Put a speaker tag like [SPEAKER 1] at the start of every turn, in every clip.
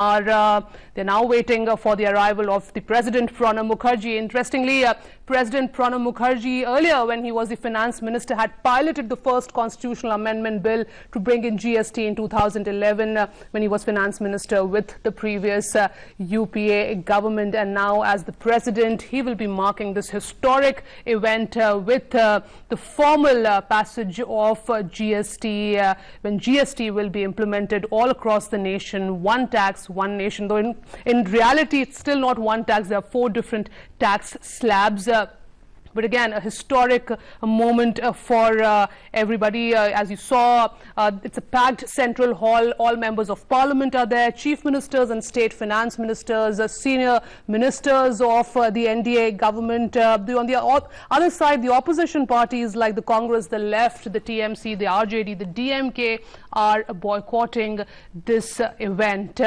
[SPEAKER 1] They're now waiting for the arrival of the President Pranab Mukherjee. Interestingly, President Pranab Mukherjee earlier, when he was the finance minister, had piloted the first constitutional amendment bill to bring in GST in 2011 when he was finance minister with the previous UPA government. And now, as the president, he will be marking this historic event with the formal passage of GST, when GST will be implemented all across the nation. One tax, one nation, though in reality it's still not one tax. There are 4 different tax slabs. But again, a historic moment for everybody. As you saw, it's a packed central hall. All members of parliament are there, chief ministers and state finance ministers, senior ministers of the NDA government. On the other side, the opposition parties like the Congress, the left, the TMC, the RJD, the DMK are boycotting this event.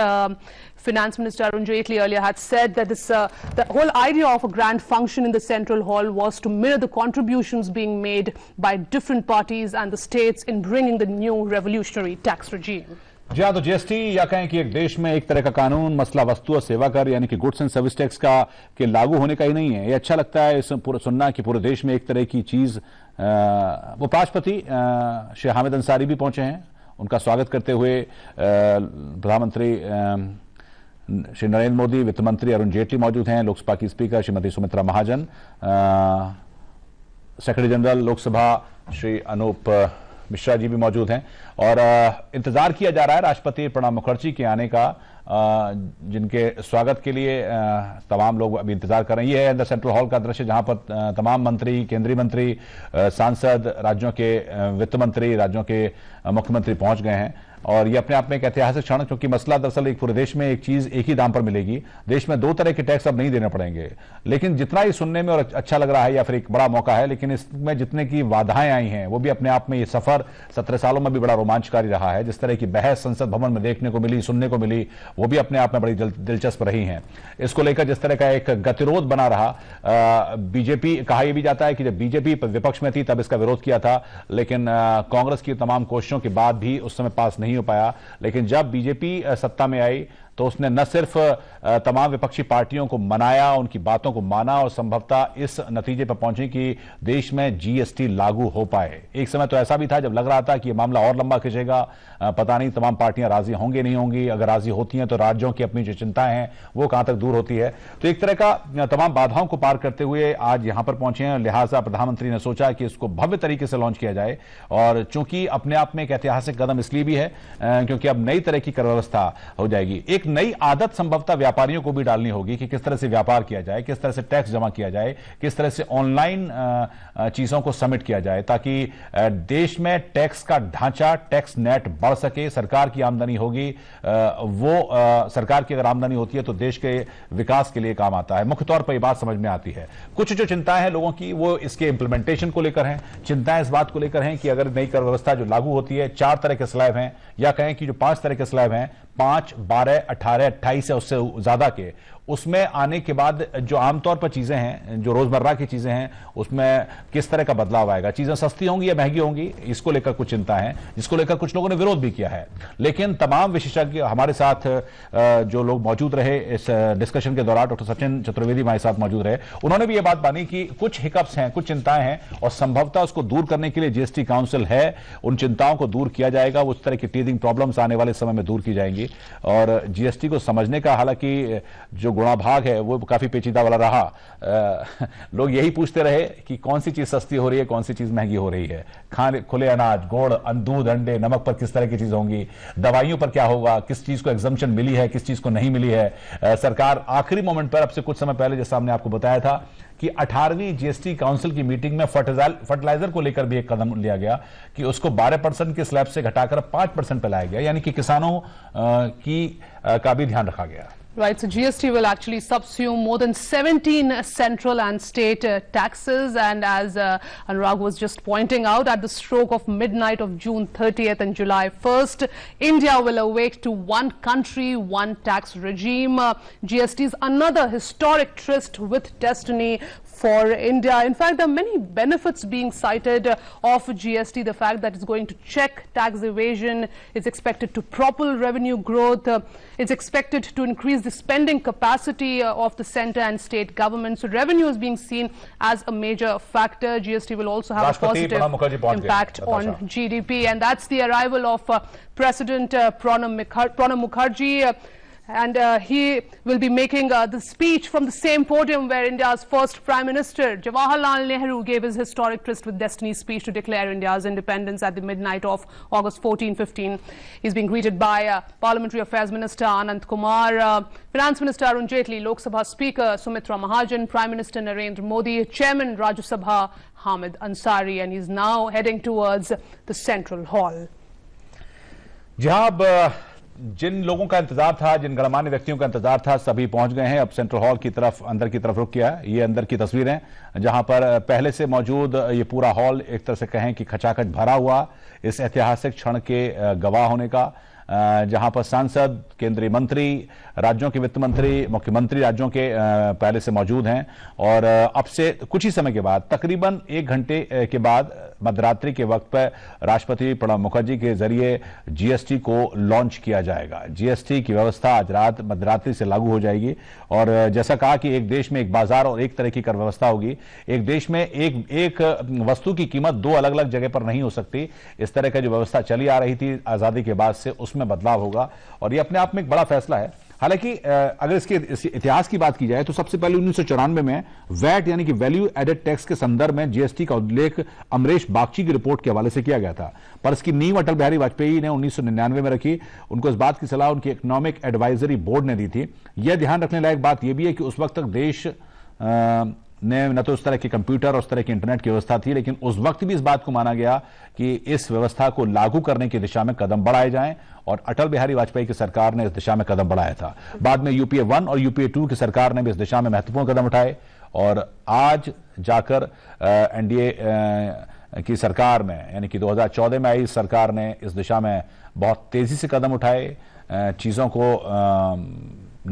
[SPEAKER 1] Finance Minister Arun Jaitley earlier had said that the whole idea of a grand function in the central hall was to mirror the contributions being made by different parties and the states in bringing the new revolutionary tax regime.
[SPEAKER 2] जी हाँ, तो GST या कहें कि एक देश में एक तरह का कानून मसला वस्तु और सेवा कर यानी कि गुड्स एंड सर्विस टैक्स का के लागू होने का ही नहीं है। ये अच्छा लगता है सुनना कि पूरे देश में एक तरह की चीज। वो राष्ट्रपति श्री हामिद अंसारी भी पहुंचे हैं। उनका स्वागत करते हुए प्रधानमंत्री श्री नरेंद्र मोदी, वित्त मंत्री अरुण जेटली मौजूद हैं, लोकसभा की speaker Shrimati Sumitra Mahajan, secretary general Lok Sabha Shri Anoop Mishra ji भी मौजूद हैं और इंतजार किया जा रहा है राष्ट्रपति प्रणब मुखर्जी के आने का, जिनके स्वागत के लिए तमाम लोग अभी इंतजार कर रहे हैं। ये है अंदर सेंट्रल हॉल का दृश्य, जहां पर तमाम मंत्री, केंद्रीय मंत्री, सांसद, राज्यों के वित्त मंत्री, राज्यों के मुख्यमंत्री पहुंच गए हैं। और ये अपने आप में एक ऐतिहासिक क्षण, क्योंकि मसला दरअसल एक पूरे देश में एक चीज एक ही दाम पर मिलेगी। देश में 2 तरह के टैक्स अब नहीं देने पड़ेंगे, लेकिन जितना ही सुनने में और अच्छा लग रहा है या फिर एक बड़ा मौका है, लेकिन इसमें जितने की बाधाएं आई हैं वो भी अपने आप में, ये सफर 17 सालों में भी बड़ा रोमांचकारी रहा है। जिस तरह की बहस संसद भवन में देखने को मिली, सुनने को मिली, वो भी अपने आप में बड़ी दिलचस्प रही हैं। इसको लेकर जिस तरह का एक गतिरोध बना रहा, बीजेपी, कहा यह भी जाता है कि जब बीजेपी विपक्ष में थी तब इसका विरोध किया था, लेकिन कांग्रेस की तमाम कोशिशों के बाद भी उस समय पास नहीं हो पाया। लेकिन जब बीजेपी सत्ता में आई तो उसने न सिर्फ तमाम विपक्षी पार्टियों को मनाया, उनकी बातों को माना और संभवतः इस नतीजे पर पहुंची कि देश में जीएसटी लागू हो पाए। एक समय तो ऐसा भी था जब लग रहा था कि यह मामला और लंबा खिंचेगा, पता नहीं तमाम पार्टियां राजी होंगी नहीं होंगी, अगर राजी होती हैं तो राज्यों की अपनी जो चिंताएं हैं वो कहां तक दूर होती है। तो एक तरह का तमाम बाधाओं को पार करते हुए आज यहां पर पहुंचे हैं, लिहाजा प्रधानमंत्री ने सोचा कि इसको भव्य तरीके से लॉन्च किया जाए। और चूंकि अपने आप में एक ऐतिहासिक कदम इसलिए भी है क्योंकि अब नई तरह की कर व्यवस्था हो जाएगी। एक नई आदत संभवतः व्यापारियों को भी डालनी होगी कि किस तरह से व्यापार किया जाए, किस तरह से टैक्स जमा किया जाए, किस तरह से ऑनलाइन चीजों को सबमिट किया जाए, ताकि देश में टैक्स का ढांचा, टैक्स नेट बढ़ सके। सरकार की आमदनी होगी, वो सरकार की अगर आमदनी होती है तो देश के विकास के लिए काम आता है। मुख्य तौर पर यह बात समझ में आती है। कुछ जो चिंताएं हैं लोगों की वो इसके इंप्लीमेंटेशन को लेकर हैं। चिंताएं इस बात को लेकर हैं कि अगर नई कर व्यवस्था जो लागू होती है, 4 तरह के स्लैब हैं, या कहें कि जो 5 तरह के स्लैब हैं, 5, 12, 18, 28 या उससे ज्यादा के, उसमें आने के बाद जो आमतौर पर चीजें हैं, जो रोजमर्रा की चीजें हैं, उसमें किस तरह का बदलाव आएगा, चीजें सस्ती होंगी या महंगी होंगी, इसको लेकर कुछ चिंता है, जिसको लेकर कुछ लोगों ने विरोध भी किया है। लेकिन तमाम विशेषज्ञ हमारे साथ जो लोग मौजूद रहे इस डिस्कशन के दौरान, डॉक्टर सचिन चतुर्वेदी हमारे साथ मौजूद रहे, उन्होंने भी यह बात मानी कि कुछ हिकअप्स हैं, कुछ चिंताएं हैं और संभवतः उसको दूर करने के लिए जीएसटी काउंसिल है, उन चिंताओं को दूर किया जाएगा। उस तरह की टीथिंग प्रॉब्लम्स आने वाले समय में दूर की जाएंगी। और जीएसटी को समझने का हालांकि जो गुणाभाग है वो काफी पेचीदा वाला रहा। लोग यही पूछते रहे कि कौन सी चीज सस्ती हो रही है, कौन सी चीज महंगी हो रही है, खाने, खुले अनाज, गुड़, दूध, अंडे, नमक पर किस तरह की चीज होंगी, दवाइयों पर क्या होगा, किस चीज को एग्जम्पशन मिली है, किस चीज को नहीं मिली है। सरकार आखिरी मोमेंट पर, अब से कुछ समय पहले जैसा हमने आपको बताया था कि 18वीं जीएसटी काउंसिल की मीटिंग में फर्टिलाइजर को लेकर भी एक कदम लिया गया कि उसको 12% के स्लैब से घटाकर 5% पे लाया गया, यानी कि किसानों का भी ध्यान रखा गया।
[SPEAKER 1] Right, so GST will actually subsume more than 17 central and state taxes, and as Anurag was just pointing out, at the stroke of midnight of June 30th and July 1st, India will awake to one country, one tax regime. GST is another historic tryst with destiny for India. In fact, there are many benefits being cited of GST. The fact that it's going to check tax evasion, it's expected to propel revenue growth, it's expected to increase the spending capacity of the centre and state government. So revenue is being seen as a major factor. GST will also have a positive impact on GDP, and that's the arrival of President Pranab Mukherjee. And he will be making the speech from the same podium where India's first Prime Minister Jawaharlal Nehru gave his historic Tryst with Destiny speech to declare India's independence at the midnight of August 14-15. He's being greeted by Parliamentary Affairs Minister Anand Kumar, Finance Minister Arun Jaitley, Lok Sabha Speaker Sumitra Mahajan, Prime Minister Narendra Modi, Chairman Rajya Sabha Hamid Ansari, and he's now heading towards the Central Hall.
[SPEAKER 2] जहां जिन लोगों का इंतजार था, जिन गणमान्य व्यक्तियों का इंतजार था, सभी पहुंच गए हैं। अब सेंट्रल हॉल की तरफ, अंदर की तरफ रुक किया है। ये अंदर की तस्वीरें जहां पर पहले से मौजूद ये पूरा हॉल एक तरह से कहें कि खचाखच भरा हुआ इस ऐतिहासिक क्षण के गवाह होने का, जहां पर सांसद, केंद्रीय मंत्री, राज्यों के वित्त मंत्री, मुख्यमंत्री राज्यों के पहले से मौजूद हैं। और अब से कुछ ही समय के बाद, तकरीबन 1 घंटे के बाद, मध्यरात्रि के वक्त पर राष्ट्रपति प्रणब मुखर्जी के जरिए जीएसटी को लॉन्च किया जाएगा। जीएसटी की व्यवस्था आज रात मध्यरात्रि से लागू हो जाएगी। और जैसा कहा कि एक देश में एक बाजार और एक तरह की कर व्यवस्था होगी। एक देश में एक वस्तु की कीमत 2 अलग अलग जगह पर नहीं हो सकती। इस तरह का जो व्यवस्था चली आ रही थी आजादी के बाद से, उसमें बदलाव होगा और ये अपने आप में एक बड़ा फैसला है। हालांकि अगर इसके इतिहास की बात की जाए तो सबसे पहले 1994 में वैट यानी कि वैल्यू एडेड टैक्स के संदर्भ में जीएसटी का उल्लेख अमरीश बागची की रिपोर्ट के हवाले से किया गया था। पर इसकी नींव अटल बिहारी वाजपेयी ने 1999 में रखी। उनको इस बात की सलाह उनकी इकोनॉमिक एडवाइजरी बोर्ड ने दी थी। यह ध्यान रखने लायक बात यह भी है कि उस वक्त तक देश ने न तो उस तरह के कंप्यूटर और उस तरह की इंटरनेट की व्यवस्था थी, लेकिन उस वक्त भी इस बात को माना गया कि इस व्यवस्था को लागू करने की दिशा में कदम बढ़ाए जाएं, और अटल बिहारी वाजपेयी की सरकार ने इस दिशा में कदम बढ़ाया था। बाद में यूपीए 1 और यूपीए 2 की सरकार ने भी इस दिशा में महत्वपूर्ण कदम उठाए, और आज जाकर एनडीए की सरकार में, यानी कि 2014 में आई सरकार ने इस दिशा में बहुत तेजी से कदम उठाए, चीजों को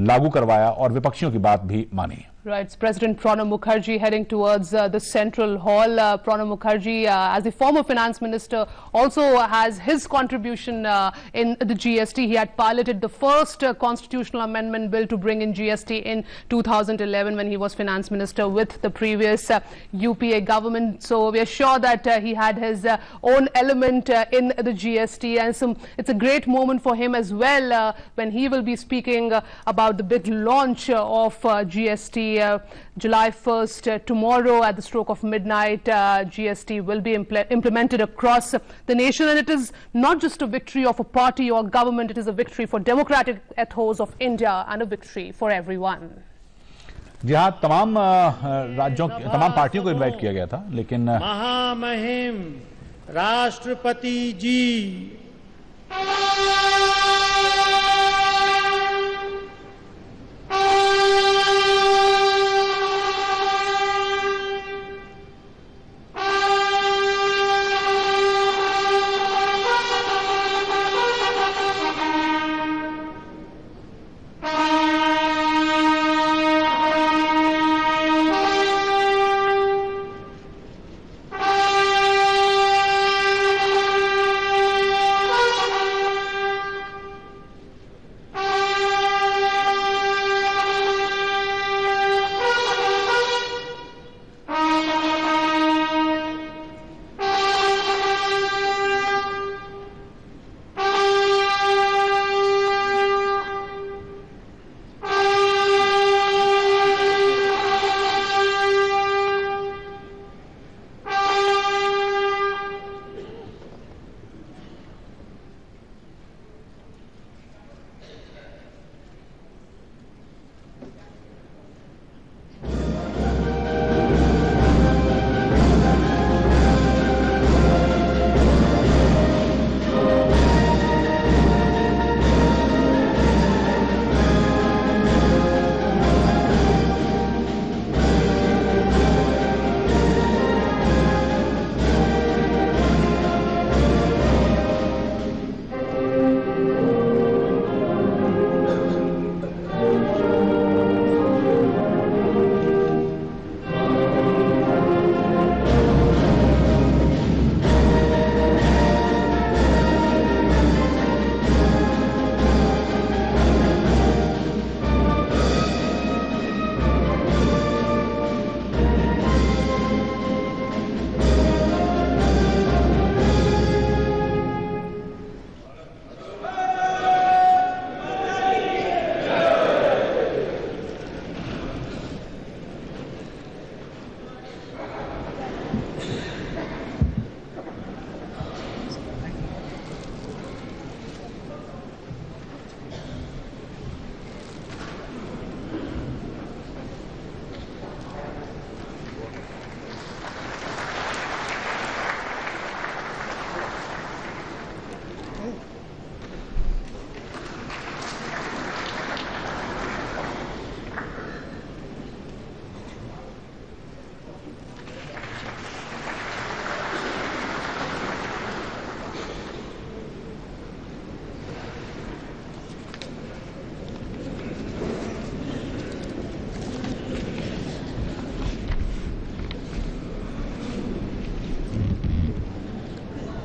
[SPEAKER 2] लागू करवाया और विपक्षियों की बात भी मानी।
[SPEAKER 1] Right, it's President Pranab Mukherjee heading towards the Central Hall. Pranab Mukherjee, as the former finance minister, also has his contribution in the GST. He had piloted the first constitutional amendment bill to bring in GST in 2011 when he was finance minister with the previous UPA government. So we are sure that he had his own element in the GST, and it's a great moment for him as well when he will be speaking about the big launch of GST. July 1st, tomorrow at the stroke of midnight, GST will be implemented across the nation, and it is not just a victory of a party or government, it is a victory for democratic ethos of India and a victory for everyone.
[SPEAKER 2] जी हाँ, तमाम राज्यों, तमाम पार्टियों को invite किया गया था, लेकिन
[SPEAKER 3] महामहिम राष्ट्रपति जी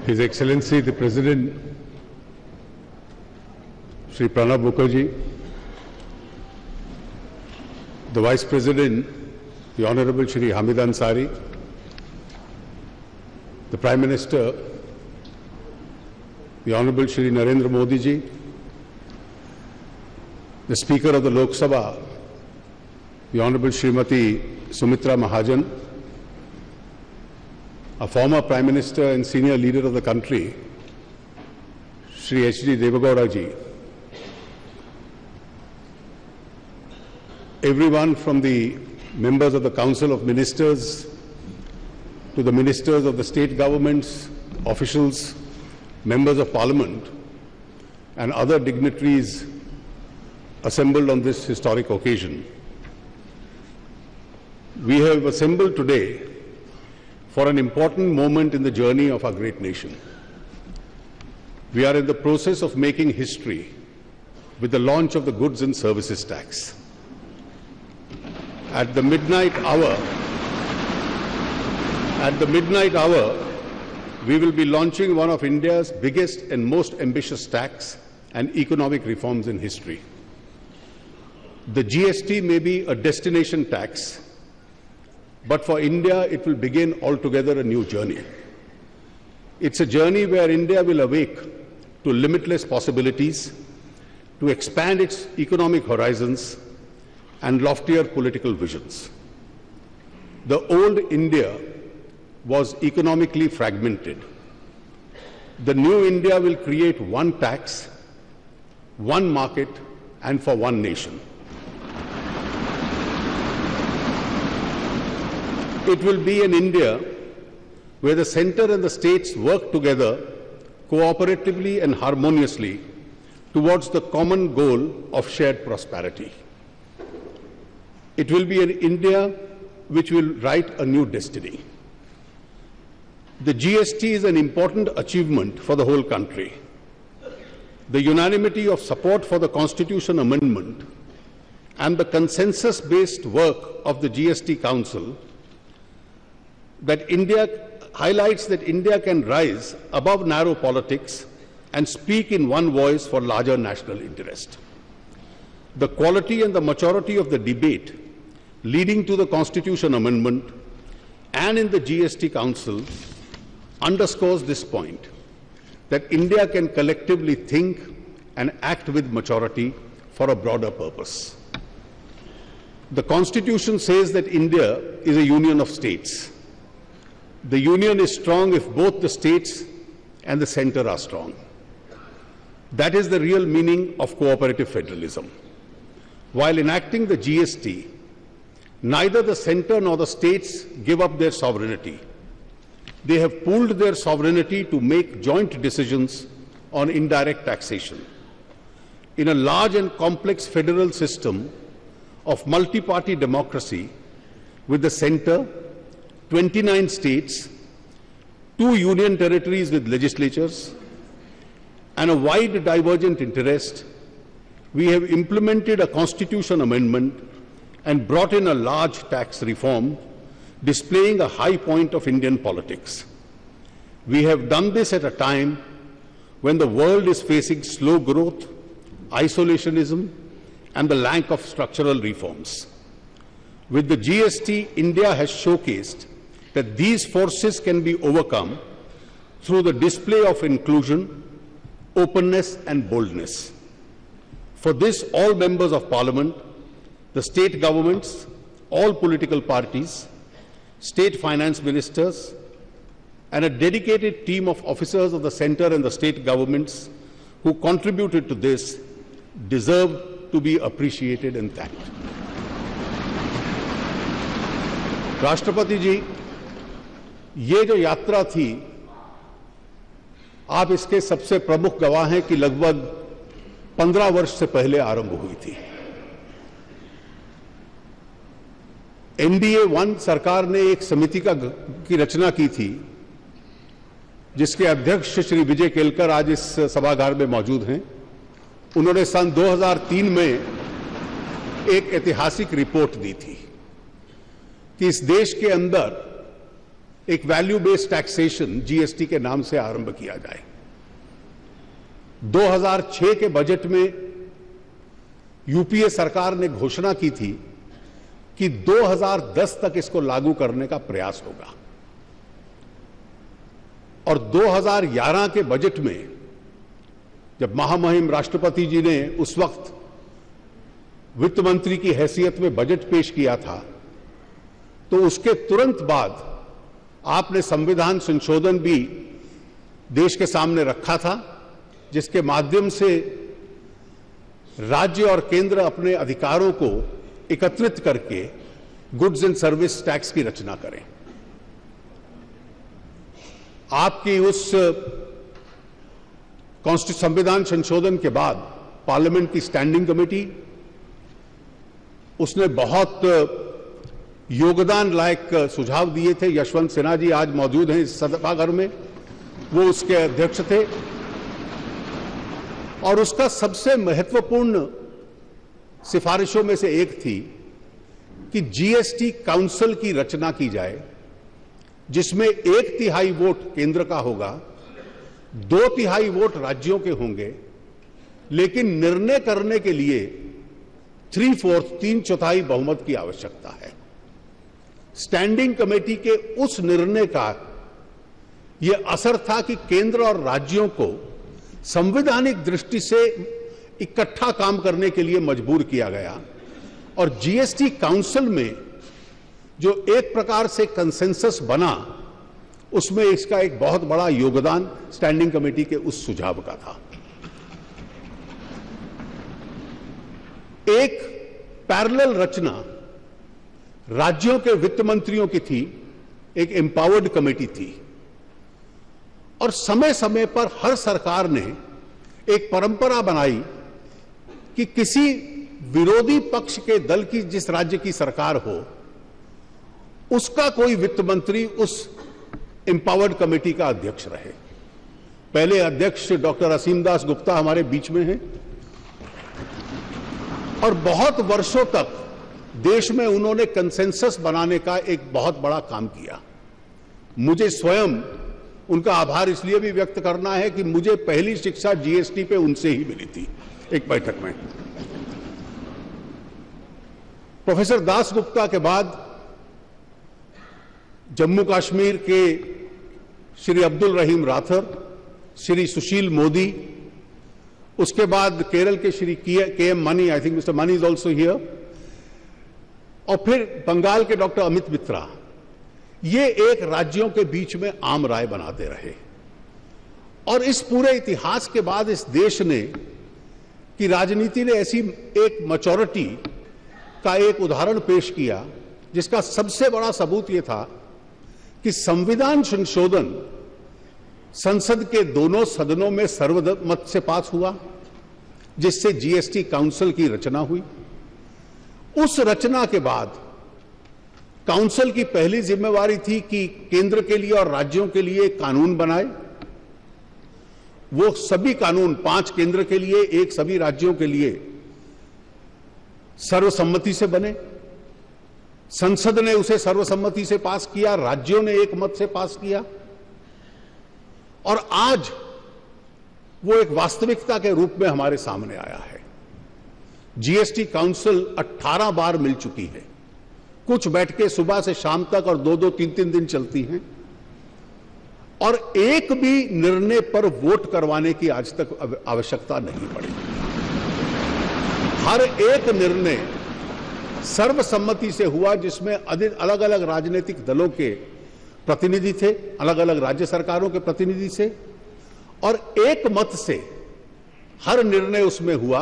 [SPEAKER 4] His Excellency the President Shri Pranab Mukherjee, the Vice President the Honorable Shri Hamid Ansari, the Prime Minister the Honorable Shri Narendra Modi ji, the Speaker of the Lok Sabha the Honorable Srimati Sumitra Mahajan, a former Prime Minister and senior leader of the country, Shri H.D. Devagowda ji, everyone from the members of the Council of Ministers to the ministers of the state governments, officials, members of Parliament, and other dignitaries assembled on this historic occasion. We have assembled today for an important moment in the journey of our great nation. We are in the process of making history with the launch of the Goods and Services Tax. At the midnight hour, we will be launching one of India's biggest and most ambitious tax and economic reforms in history. The GST may be a destination tax, but for India, it will begin altogether a new journey. It's a journey where India will awake to limitless possibilities, to expand its economic horizons and loftier political visions. The old India was economically fragmented. The new India will create one tax, one market, and for one nation. It will be an India where the center and the states work together cooperatively and harmoniously towards the common goal of shared prosperity. It will be an India which will write a new destiny. The GST is an important achievement for the whole country. The unanimity of support for the Constitution Amendment and the consensus-based work of the GST Council highlights that India can rise above narrow politics and speak in one voice for larger national interest. The quality and the maturity of the debate leading to the Constitution Amendment and in the GST Council underscores this point, that India can collectively think and act with maturity for a broader purpose. The Constitution says that India is a union of states. The union is strong if both the states and the center are strong. That is the real meaning of cooperative federalism. While enacting the GST, neither the center nor the states give up their sovereignty. They have pooled their sovereignty to make joint decisions on indirect taxation. In a large and complex federal system of multi-party democracy, with the center, 29 states, 2 union territories with legislatures, and a wide divergent interest, we have implemented a constitution amendment and brought in a large tax reform, displaying a high point of Indian politics. We have done this at a time when the world is facing slow growth, isolationism, and the lack of structural reforms. With the GST, India has showcased that these forces can be overcome through the display of inclusion, openness, and boldness. For this, all members of Parliament, the state governments, all political parties, state finance ministers, and a dedicated team of officers of the center and the state governments who contributed to this deserve to be appreciated and thanked. राष्ट्रपति जी, ये जो यात्रा थी, आप इसके सबसे प्रमुख गवाह हैं कि लगभग 15 वर्ष से पहले आरंभ हुई थी। NDA 1 सरकार ने एक समिति की रचना की थी, जिसके अध्यक्ष श्री विजय केलकर आज इस सभागार में मौजूद हैं। उन्होंने सन 2003 में एक ऐतिहासिक रिपोर्ट दी थी कि इस देश के अंदर एक वैल्यू बेस्ड टैक्सेशन जीएसटी के नाम से आरंभ किया जाए। 2006 के बजट में यूपीए सरकार ने घोषणा की थी कि 2010 तक इसको लागू करने का प्रयास होगा और 2011 के बजट में जब महामहिम राष्ट्रपति जी ने उस वक्त वित्त मंत्री की हैसियत में बजट पेश किया था, तो उसके तुरंत बाद आपने संविधान संशोधन भी देश के सामने रखा था, जिसके माध्यम से राज्य और केंद्र अपने अधिकारों को एकत्रित करके गुड्स एंड सर्विस टैक्स की रचना करें। आपकी उस संविधान संशोधन के बाद पार्लियामेंट की स्टैंडिंग कमेटी, उसने बहुत योगदान लायक सुझाव दिए थे। यशवंत सिन्हा जी आज मौजूद हैं इस सभागार में, वो उसके अध्यक्ष थे और उसका सबसे महत्वपूर्ण सिफारिशों में से एक थी कि जीएसटी काउंसिल की रचना की जाए, जिसमें 1/3 वोट केंद्र का होगा, 2/3 वोट राज्यों के होंगे, लेकिन निर्णय करने के लिए 3/4 बहुमत की आवश्यकता है। स्टैंडिंग कमेटी के उस निर्णय का यह असर था कि केंद्र और राज्यों को संवैधानिक दृष्टि से इकट्ठा काम करने के लिए मजबूर किया गया और जीएसटी काउंसिल में जो एक प्रकार से कंसेंसस बना, उसमें इसका एक बहुत बड़ा योगदान स्टैंडिंग कमेटी के उस सुझाव का था। एक पैरेलल रचना राज्यों के वित्त मंत्रियों की थी, एक एम्पावर्ड कमेटी थी और समय समय पर हर सरकार ने एक परंपरा बनाई कि किसी विरोधी पक्ष के दल की जिस राज्य की सरकार हो, उसका कोई वित्त मंत्री उस एम्पावर्ड कमेटी का अध्यक्ष रहे। पहले अध्यक्ष डॉक्टर असीम दास गुप्ता हमारे बीच में हैं और बहुत वर्षों तक देश में उन्होंने कंसेंसस बनाने का एक बहुत बड़ा काम किया। मुझे स्वयं उनका आभार इसलिए भी व्यक्त करना है कि मुझे पहली शिक्षा जीएसटी पे उनसे ही मिली थी एक बैठक में। प्रोफेसर दास गुप्ता के बाद जम्मू कश्मीर के श्री अब्दुल रहीम राठौर, श्री सुशील मोदी, उसके बाद केरल के Shri K M Mani, I think mister Mani is also here, और फिर बंगाल के डॉक्टर अमित मित्रा, ये एक राज्यों के बीच में आम राय बनाते रहे। और इस पूरे इतिहास के बाद इस देश ने की राजनीति ने ऐसी एक मैच्योरिटी का एक उदाहरण पेश किया, जिसका सबसे बड़ा सबूत यह था कि संविधान संशोधन संसद के दोनों सदनों में सर्वमत से पास हुआ, जिससे जीएसटी काउंसिल की रचना हुई। उस रचना के बाद काउंसिल की पहली जिम्मेवारी थी कि केंद्र के लिए और राज्यों के लिए कानून बनाए। वो सभी कानून 5 केंद्र के लिए, 1 सभी राज्यों के लिए सर्वसम्मति से बने। संसद ने उसे सर्वसम्मति से पास किया, राज्यों ने एक मत से पास किया और आज वो एक वास्तविकता के रूप में हमारे सामने आया है। जीएसटी काउंसिल 18 बार मिल चुकी है। कुछ बैठकें सुबह से शाम तक और 2-2, 3-3 दिन चलती हैं और एक भी निर्णय पर वोट करवाने की आज तक आवश्यकता नहीं पड़ी। हर एक निर्णय सर्वसम्मति से हुआ, जिसमें अलग अलग राजनीतिक दलों के प्रतिनिधि थे, अलग अलग राज्य सरकारों के प्रतिनिधि थे और एक मत से हर निर्णय उसमें हुआ।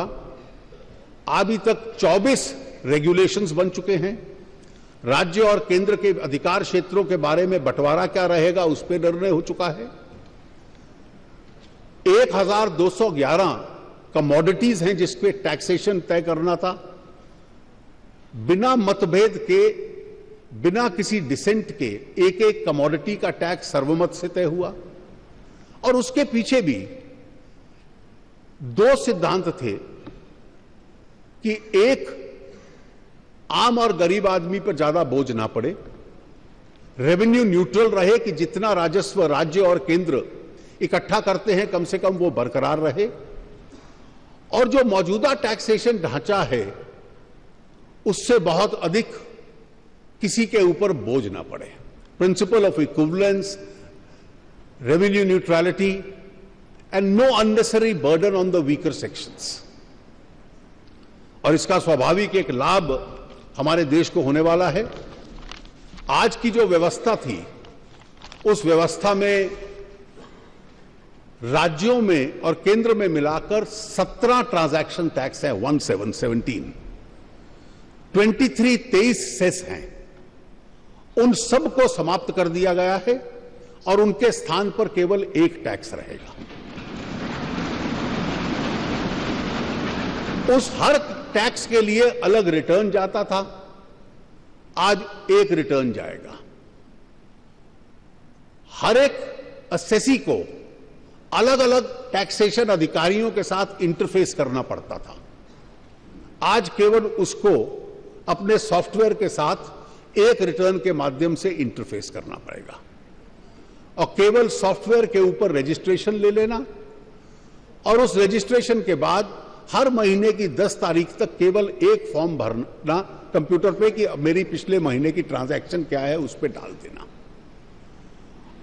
[SPEAKER 4] अभी तक 24 रेगुलेशंस बन चुके हैं। राज्य और केंद्र के अधिकार क्षेत्रों के बारे में बंटवारा क्या रहेगा, उस पर निर्णय हो चुका है। 1211 कमोडिटीज हैं जिस पे टैक्सेशन तय करना था। बिना मतभेद के, बिना किसी डिसेंट के एक एक कमोडिटी का टैक्स सर्वमत से तय हुआ और उसके पीछे भी 2 सिद्धांत थे कि एक, आम और गरीब आदमी पर ज्यादा बोझ ना पड़े रेवेन्यू न्यूट्रल रहे कि जितना राजस्व राज्य और केंद्र इकट्ठा करते हैं कम से कम वो बरकरार रहे, और जो मौजूदा टैक्सेशन ढांचा है उससे बहुत अधिक किसी के ऊपर बोझ ना पड़े। Principle of equivalence, revenue neutrality and know unnecessary burden on the weaker sections. और इसका स्वाभाविक एक लाभ हमारे देश को होने वाला है। आज की जो व्यवस्था थी उस व्यवस्था में राज्यों में और केंद्र में मिलाकर 17 ट्रांजैक्शन टैक्स है, 17 23 सेस हैं। उन सब को समाप्त कर दिया गया है और उनके स्थान पर केवल एक टैक्स रहेगा। उस हर टैक्स के लिए अलग रिटर्न जाता था, आज एक रिटर्न जाएगा। हर एक असेसी को अलग अलग टैक्सेशन अधिकारियों के साथ इंटरफेस करना पड़ता था, आज केवल उसको अपने सॉफ्टवेयर के साथ एक रिटर्न के माध्यम से इंटरफेस करना पड़ेगा और केवल सॉफ्टवेयर के ऊपर रजिस्ट्रेशन ले लेना, और उस रजिस्ट्रेशन के बाद हर महीने की 10 तारीख तक केवल एक फॉर्म भरना कंप्यूटर पे कि मेरी पिछले महीने की ट्रांजैक्शन क्या है उस पे डाल देना,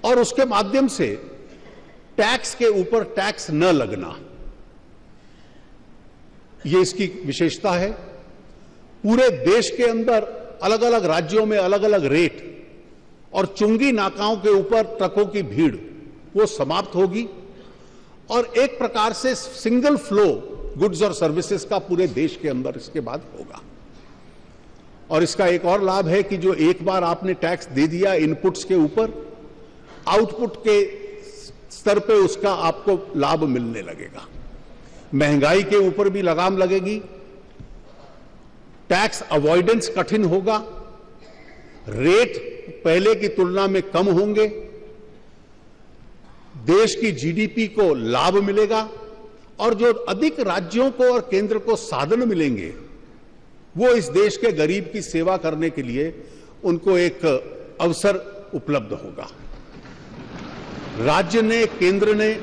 [SPEAKER 4] और उसके माध्यम से टैक्स के ऊपर टैक्स न लगना। यह इसकी विशेषता है। पूरे देश के अंदर अलग अलग राज्यों में अलग अलग रेट और चुंगी नाकाओं के ऊपर ट्रकों की भीड़ वो समाप्त होगी और एक प्रकार से सिंगल फ्लो गुड्स और सर्विसेज का पूरे देश के अंदर इसके बाद होगा। और इसका एक और लाभ है कि जो एक बार आपने टैक्स दे दिया इनपुट्स के ऊपर, आउटपुट के स्तर पे उसका आपको लाभ मिलने लगेगा। महंगाई के ऊपर भी लगाम लगेगी, टैक्स अवॉइडेंस कठिन होगा, रेट पहले की तुलना में कम होंगे, देश की जीडीपी को लाभ मिलेगा, और जो अधिक राज्यों को और केंद्र को साधन मिलेंगे वो इस देश के गरीब की सेवा करने के लिए उनको एक अवसर उपलब्ध होगा। राज्य ने, केंद्र ने,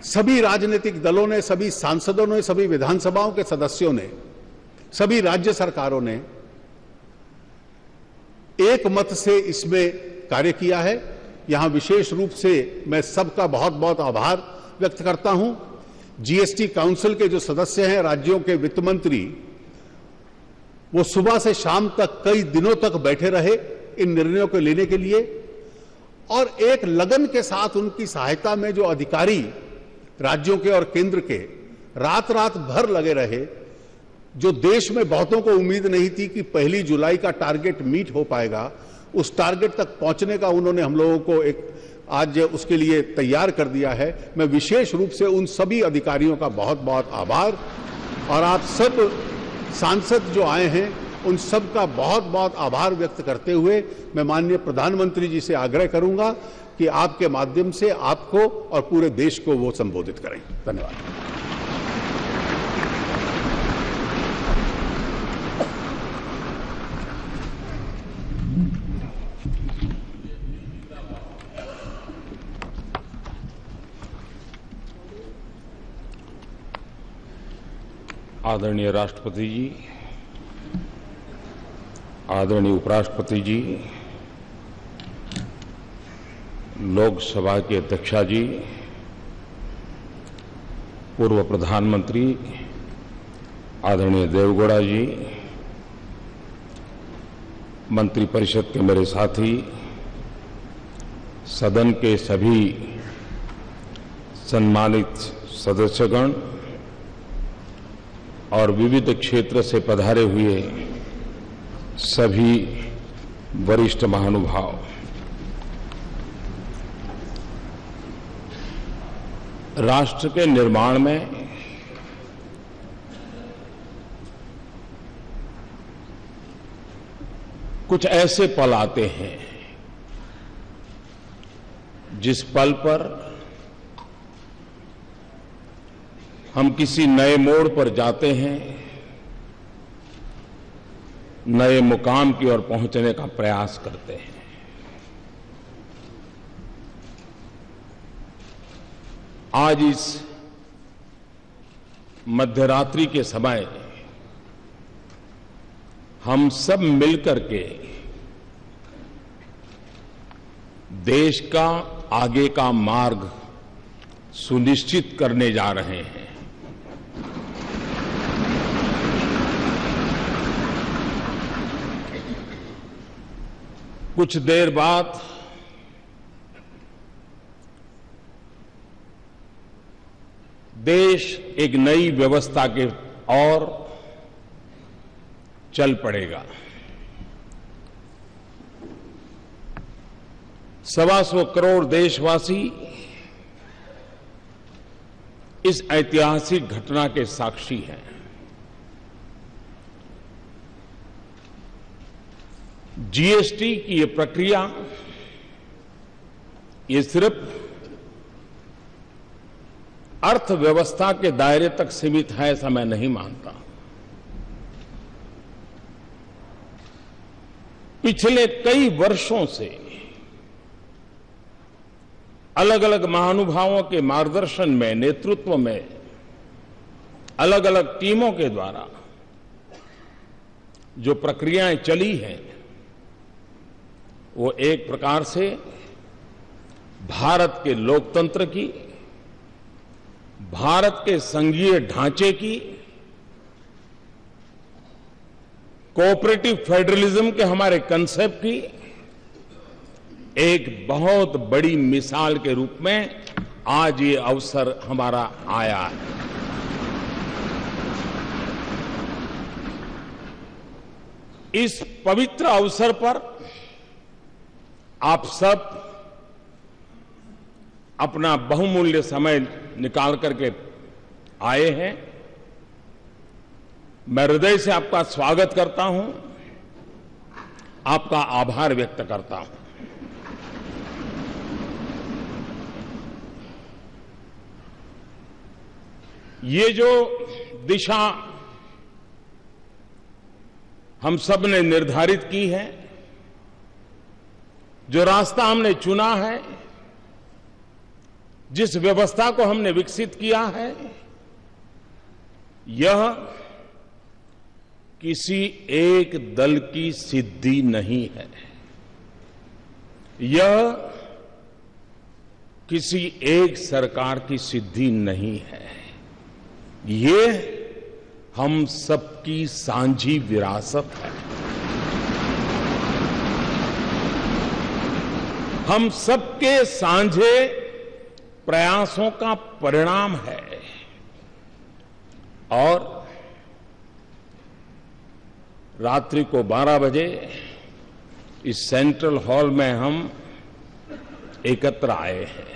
[SPEAKER 4] सभी राजनीतिक दलों ने, सभी सांसदों ने, सभी विधानसभाओं के सदस्यों ने, सभी राज्य सरकारों ने एक मत से इसमें कार्य किया है। यहां विशेष रूप से मैं सबका बहुत बहुत आभार व्यक्त करता हूं। जीएसटी काउंसिल के जो सदस्य हैं, राज्यों के वित्त मंत्री, वो सुबह से शाम तक कई दिनों तक बैठे रहे इन निर्णयों को लेने के लिए, और एक लगन के साथ उनकी सहायता में जो अधिकारी राज्यों के और केंद्र के रात रात भर लगे रहे। जो देश में बहुतों को उम्मीद नहीं थी कि 1 जुलाई का टारगेट मीट हो पाएगा, उस टारगेट तक पहुंचने का उन्होंने हम लोगों को एक आज उसके लिए तैयार कर दिया है। मैं विशेष रूप से उन सभी अधिकारियों का बहुत बहुत आभार, और आप सब सांसद जो आए हैं उन सब का बहुत बहुत आभार व्यक्त करते हुए मैं माननीय प्रधानमंत्री जी से आग्रह करूंगा कि आपके माध्यम से आपको और पूरे देश को वो संबोधित करें। धन्यवाद।
[SPEAKER 5] आदरणीय राष्ट्रपति जी, आदरणीय उपराष्ट्रपति जी, लोकसभा के अध्यक्षा जी, पूर्व प्रधानमंत्री आदरणीय देवगौड़ा जी, मंत्रिपरिषद के मेरे साथी, सदन के सभी सम्मानित सदस्यगण और विविध क्षेत्र से पधारे हुए सभी वरिष्ठ महानुभाव, राष्ट्र के निर्माण में कुछ ऐसे पल आते हैं जिस पल पर हम किसी नए मोड़ पर जाते हैं, नए मुकाम की ओर पहुंचने का प्रयास करते हैं। आज इस मध्यरात्रि के समय हम सब मिलकर के देश का आगे का मार्ग सुनिश्चित करने जा रहे हैं। कुछ देर बाद देश एक नई व्यवस्था के ओर चल पड़ेगा। 125 करोड़ देशवासी इस ऐतिहासिक घटना के साक्षी हैं। जीएसटी की ये प्रक्रिया ये सिर्फ अर्थव्यवस्था के दायरे तक सीमित है ऐसा मैं नहीं मानता। पिछले कई वर्षों से अलग अलग महानुभावों के मार्गदर्शन में, नेतृत्व में, अलग अलग टीमों के द्वारा जो प्रक्रियाएं चली हैं वो एक प्रकार से भारत के लोकतंत्र की, भारत के संघीय ढांचे की, कोऑपरेटिव फेडरलिज्म के हमारे कंसेप्ट की एक बहुत बड़ी मिसाल के रूप में आज ये अवसर हमारा आया है। इस पवित्र अवसर पर आप सब अपना बहुमूल्य समय निकाल करके आए हैं। मैं हृदय से आपका स्वागत करता हूं, आपका आभार व्यक्त करता हूं। ये जो दिशा हम सब ने निर्धारित की है, जो रास्ता हमने चुना है, जिस व्यवस्था को हमने विकसित किया है, यह किसी एक दल की सिद्धि नहीं है। यह किसी एक सरकार की सिद्धि नहीं है। ये हम सबकी साझी विरासत है। हम सबके साझे प्रयासों का परिणाम है। और रात्रि को 12 बजे इस सेंट्रल हॉल में हम एकत्र आए हैं।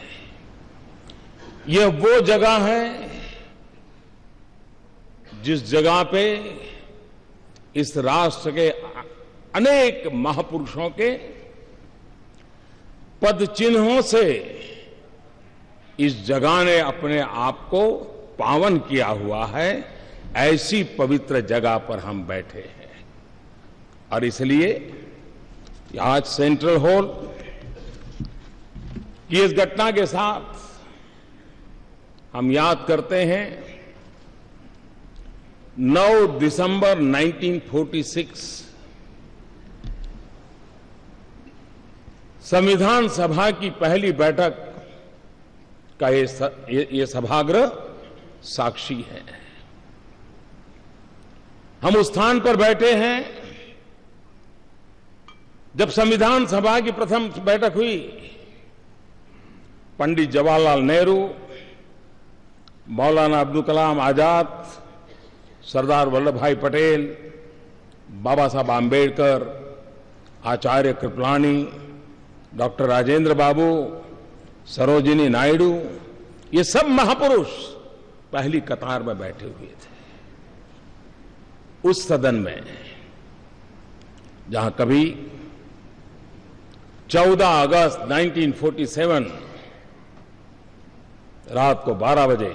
[SPEAKER 5] यह वो जगह है जिस जगह पे इस राष्ट्र के अनेक महापुरुषों के पद चिन्हों से इस जगह ने अपने आप को पावन किया हुआ है। ऐसी पवित्र जगह पर हम बैठे हैं और इसलिए आज सेंट्रल हॉल की इस घटना के साथ हम याद करते हैं 9 दिसंबर 1946 संविधान सभा की पहली बैठक का ये सभागृह साक्षी है। हम उस स्थान पर बैठे हैं जब संविधान सभा की प्रथम बैठक हुई। पंडित जवाहरलाल नेहरू, मौलाना अब्दुल कलाम आजाद, सरदार वल्लभ भाई पटेल, बाबा साहब आंबेडकर, आचार्य कृपलानी, डॉक्टर राजेंद्र बाबू, सरोजिनी नायडू, ये सब महापुरुष पहली कतार में बैठे हुए थे। उस सदन में जहां कभी 14 अगस्त 1947 रात को 12 बजे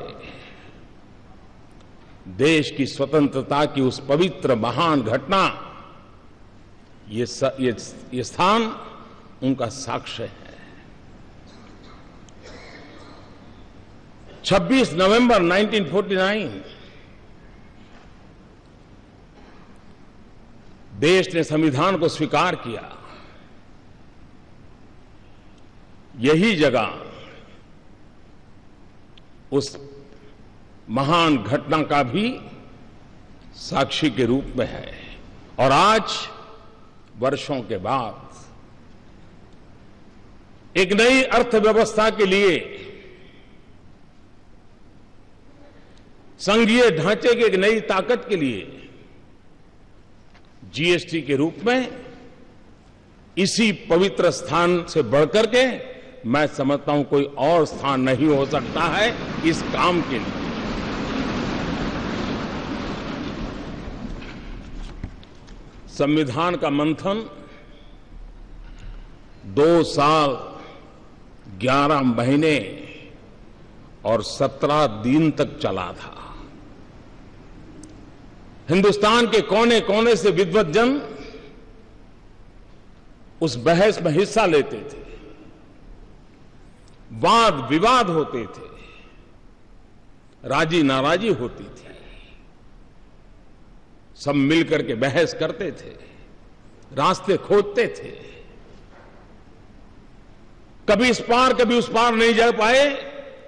[SPEAKER 5] देश की स्वतंत्रता की उस पवित्र महान घटना ये स्थान उनका साक्ष्य है। 26 नवंबर 1949 देश ने संविधान को स्वीकार किया। यही जगह उस महान घटना का भी साक्षी के रूप में है। और आज वर्षों के बाद एक नई अर्थव्यवस्था के लिए, संघीय ढांचे की एक नई ताकत के लिए जीएसटी के रूप में इसी पवित्र स्थान से बढ़कर के मैं समझता हूं कोई और स्थान नहीं हो सकता है इस काम के लिए। संविधान का मंथन 2 साल 11 महीने और 17 दिन तक चला था। हिंदुस्तान के कोने कोने से विद्वत जन उस बहस में हिस्सा लेते थे, वाद विवाद होते थे, राजी नाराजी होती थी, सब मिलकर के बहस करते थे, रास्ते खोजते थे। कभी इस पार कभी उस पार नहीं जा पाए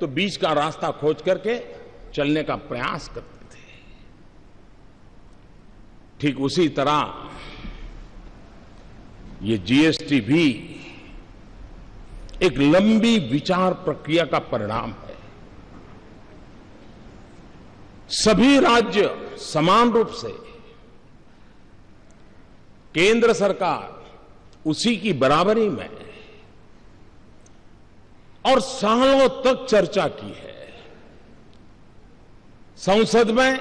[SPEAKER 5] तो बीच का रास्ता खोज करके चलने का प्रयास करते थे। ठीक उसी तरह ये जीएसटी भी एक लंबी विचार प्रक्रिया का परिणाम है। सभी राज्य समान रूप से केंद्र सरकार उसी की बराबरी में और सालों तक चर्चा की है। संसद में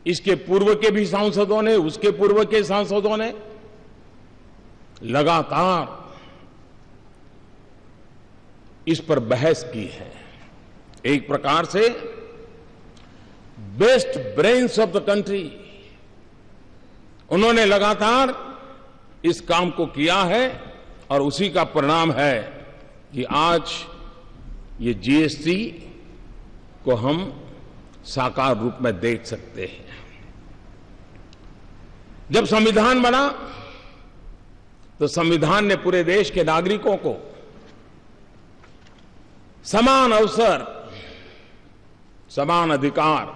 [SPEAKER 5] इसके पूर्व के भी सांसदों ने, उसके पूर्व के सांसदों ने लगातार इस पर बहस की है। एक प्रकार से best brains of the country उन्होंने लगातार इस काम को किया है और उसी का परिणाम है कि आज ये जीएसटी को हम साकार रूप में देख सकते हैं। जब संविधान बना तो संविधान ने पूरे देश के नागरिकों को समान अवसर, समान अधिकार,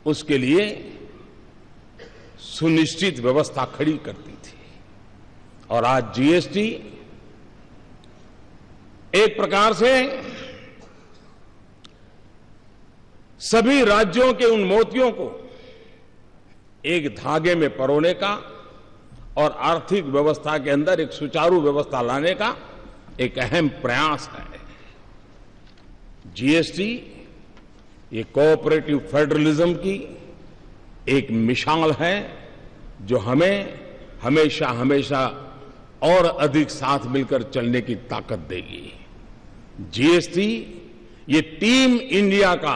[SPEAKER 5] उसके लिए सुनिश्चित व्यवस्था खड़ी करती थी। और आज जीएसटी एक प्रकार से सभी राज्यों के उन मोतियों को एक धागे में परोने का और आर्थिक व्यवस्था के अंदर एक सुचारू व्यवस्था लाने का एक अहम प्रयास है। जीएसटी ये कोऑपरेटिव फेडरलिज्म की एक मिसाल है जो हमें हमेशा हमेशा और अधिक साथ मिलकर चलने की ताकत देगी। जीएसटी ये टीम इंडिया का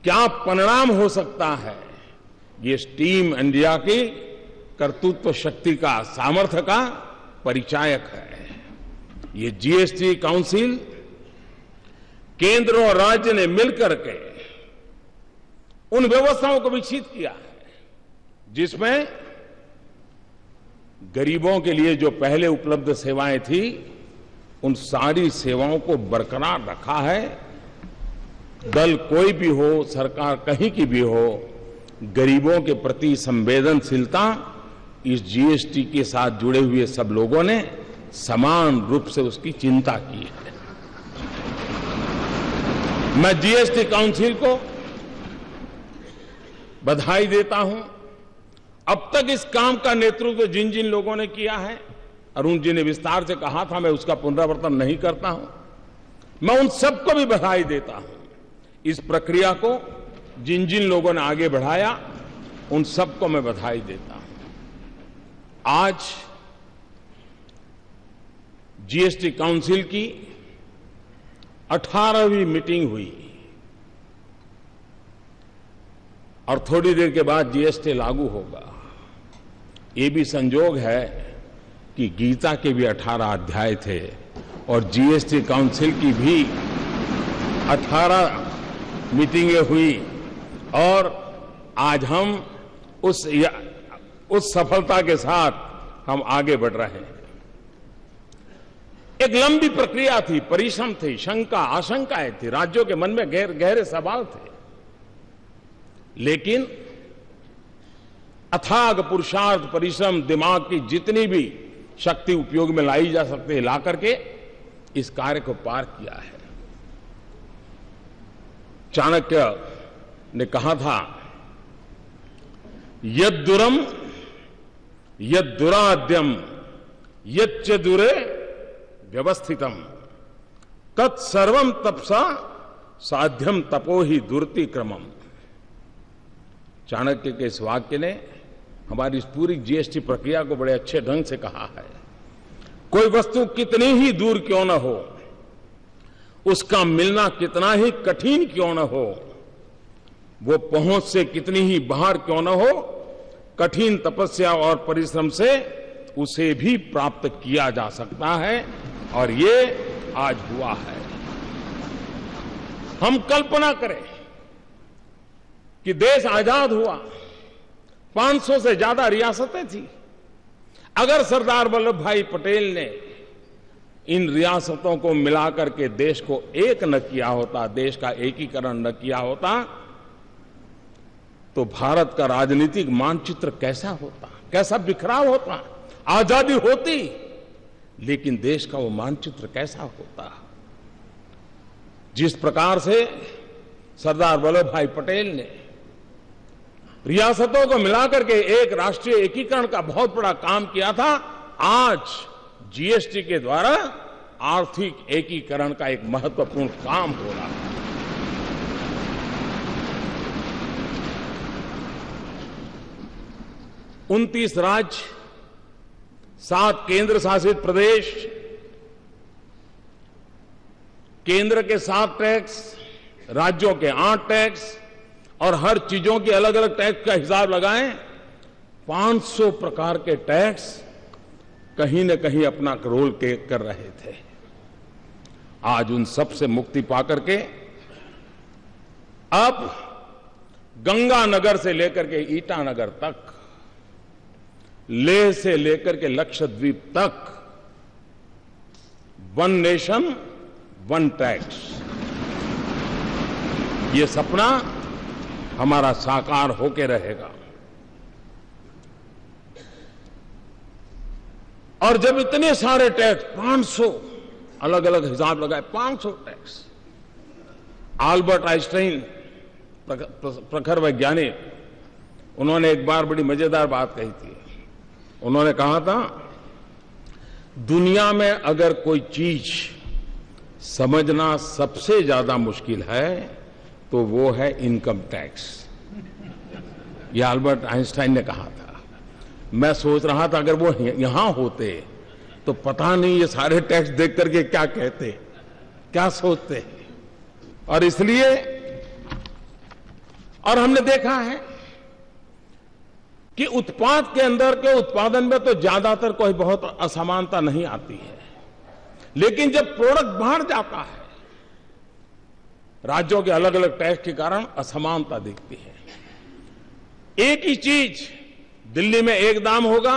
[SPEAKER 5] क्या परिणाम हो सकता है, ये टीम इंडिया की कर्तृत्व शक्ति का, सामर्थ्य का परिचायक है। ये जीएसटी काउंसिल केंद्र और राज्य ने मिलकर के उन व्यवस्थाओं को विकसित किया है जिसमें गरीबों के लिए जो पहले उपलब्ध सेवाएं थी उन सारी सेवाओं को बरकरार रखा है। दल कोई भी हो, सरकार कहीं की भी हो, गरीबों के प्रति संवेदनशीलता इस जीएसटी के साथ जुड़े हुए सब लोगों ने समान रूप से उसकी चिंता की है। मैं जीएसटी काउंसिल को बधाई देता हूं। अब तक इस काम का नेतृत्व जिन जिन लोगों ने किया है, अरुण जी ने विस्तार से कहा था, मैं उसका पुनरावर्तन नहीं करता हूं। मैं उन सबको भी बधाई देता हूं। इस प्रक्रिया को जिन जिन लोगों ने आगे बढ़ाया उन सबको मैं बधाई देता हूं। आज जीएसटी काउंसिल की 18वीं मीटिंग हुई और थोड़ी देर के बाद जीएसटी लागू होगा। ये भी संजोग है कि गीता के भी 18 अध्याय थे और जीएसटी काउंसिल की भी 18 मीटिंगें हुई और आज हम उस सफलता के साथ हम आगे बढ़ रहे हैं। एक लंबी प्रक्रिया थी, परिश्रम थी, शंका आशंकाएं थी, राज्यों के मन में गहरे सवाल थे, लेकिन अथाग पुरुषार्थ, परिश्रम, दिमाग की जितनी भी शक्ति उपयोग में लाई जा सकती है, ला करके इस कार्य को पार किया है। चाणक्य ने कहा था, यद्दुरम यद्दुराद्यम यच्च दुरे व्यवस्थितम तत्सर्वम तपसा साध्यम तपो ही दुर्ति क्रमम। चाणक्य के इस वाक्य ने हमारी इस पूरी जीएसटी प्रक्रिया को बड़े अच्छे ढंग से कहा है। कोई वस्तु कितनी ही दूर क्यों न हो, उसका मिलना कितना ही कठिन क्यों न हो, वो पहुंच से कितनी ही बाहर क्यों न हो, कठिन तपस्या और परिश्रम से उसे भी प्राप्त किया जा सकता है और ये आज हुआ है। हम कल्पना करें कि देश आजाद हुआ, 500 से ज्यादा रियासतें थी। अगर सरदार वल्लभ भाई पटेल ने इन रियासतों को मिलाकर के देश को एक न किया होता, देश का एकीकरण न किया होता, तो भारत का राजनीतिक मानचित्र कैसा होता, कैसा बिखराव होता। आजादी होती लेकिन देश का वो मानचित्र कैसा होता। जिस प्रकार से सरदार वल्लभ भाई पटेल ने रियासतों को मिलाकर के एक राष्ट्रीय एकीकरण का बहुत बड़ा काम किया था, आज जीएसटी के द्वारा आर्थिक एकीकरण का एक महत्वपूर्ण काम हो रहा है। 29 राज्य, 7 केंद्र शासित प्रदेश, केंद्र के 7 टैक्स, राज्यों के 8 टैक्स और हर चीजों के अलग अलग टैक्स का हिसाब लगाएं, 500 प्रकार के टैक्स कहीं न कहीं अपना रोल कर रहे थे। आज उन सब से मुक्ति पाकर के अब गंगानगर से लेकर के ईटानगर तक, लेह से लेकर के लक्षद्वीप तक, वन नेशन वन टैक्स, ये सपना हमारा साकार होके रहेगा। और जब इतने सारे टैक्स, 500 अलग अलग हिसाब लगाए, 500 टैक्स। आल्बर्ट आइंस्टाइन प्रखर वैज्ञानिक, उन्होंने एक बार बड़ी मजेदार बात कही थी। उन्होंने कहा था, दुनिया में अगर कोई चीज समझना सबसे ज्यादा मुश्किल है तो वो है इनकम टैक्स। ये आल्बर्ट आइंस्टाइन ने कहा था। मैं सोच रहा था अगर वो यहां होते तो पता नहीं ये सारे टैक्स देख करके क्या कहते, क्या सोचते। और इसलिए, और हमने देखा है कि उत्पाद के अंदर के उत्पादन में तो ज्यादातर कोई बहुत असमानता नहीं आती है, लेकिन जब प्रोडक्ट बाहर जाता है, राज्यों के अलग अलग टैक्स के कारण असमानता दिखती है। एक ही चीज दिल्ली में एक दाम होगा,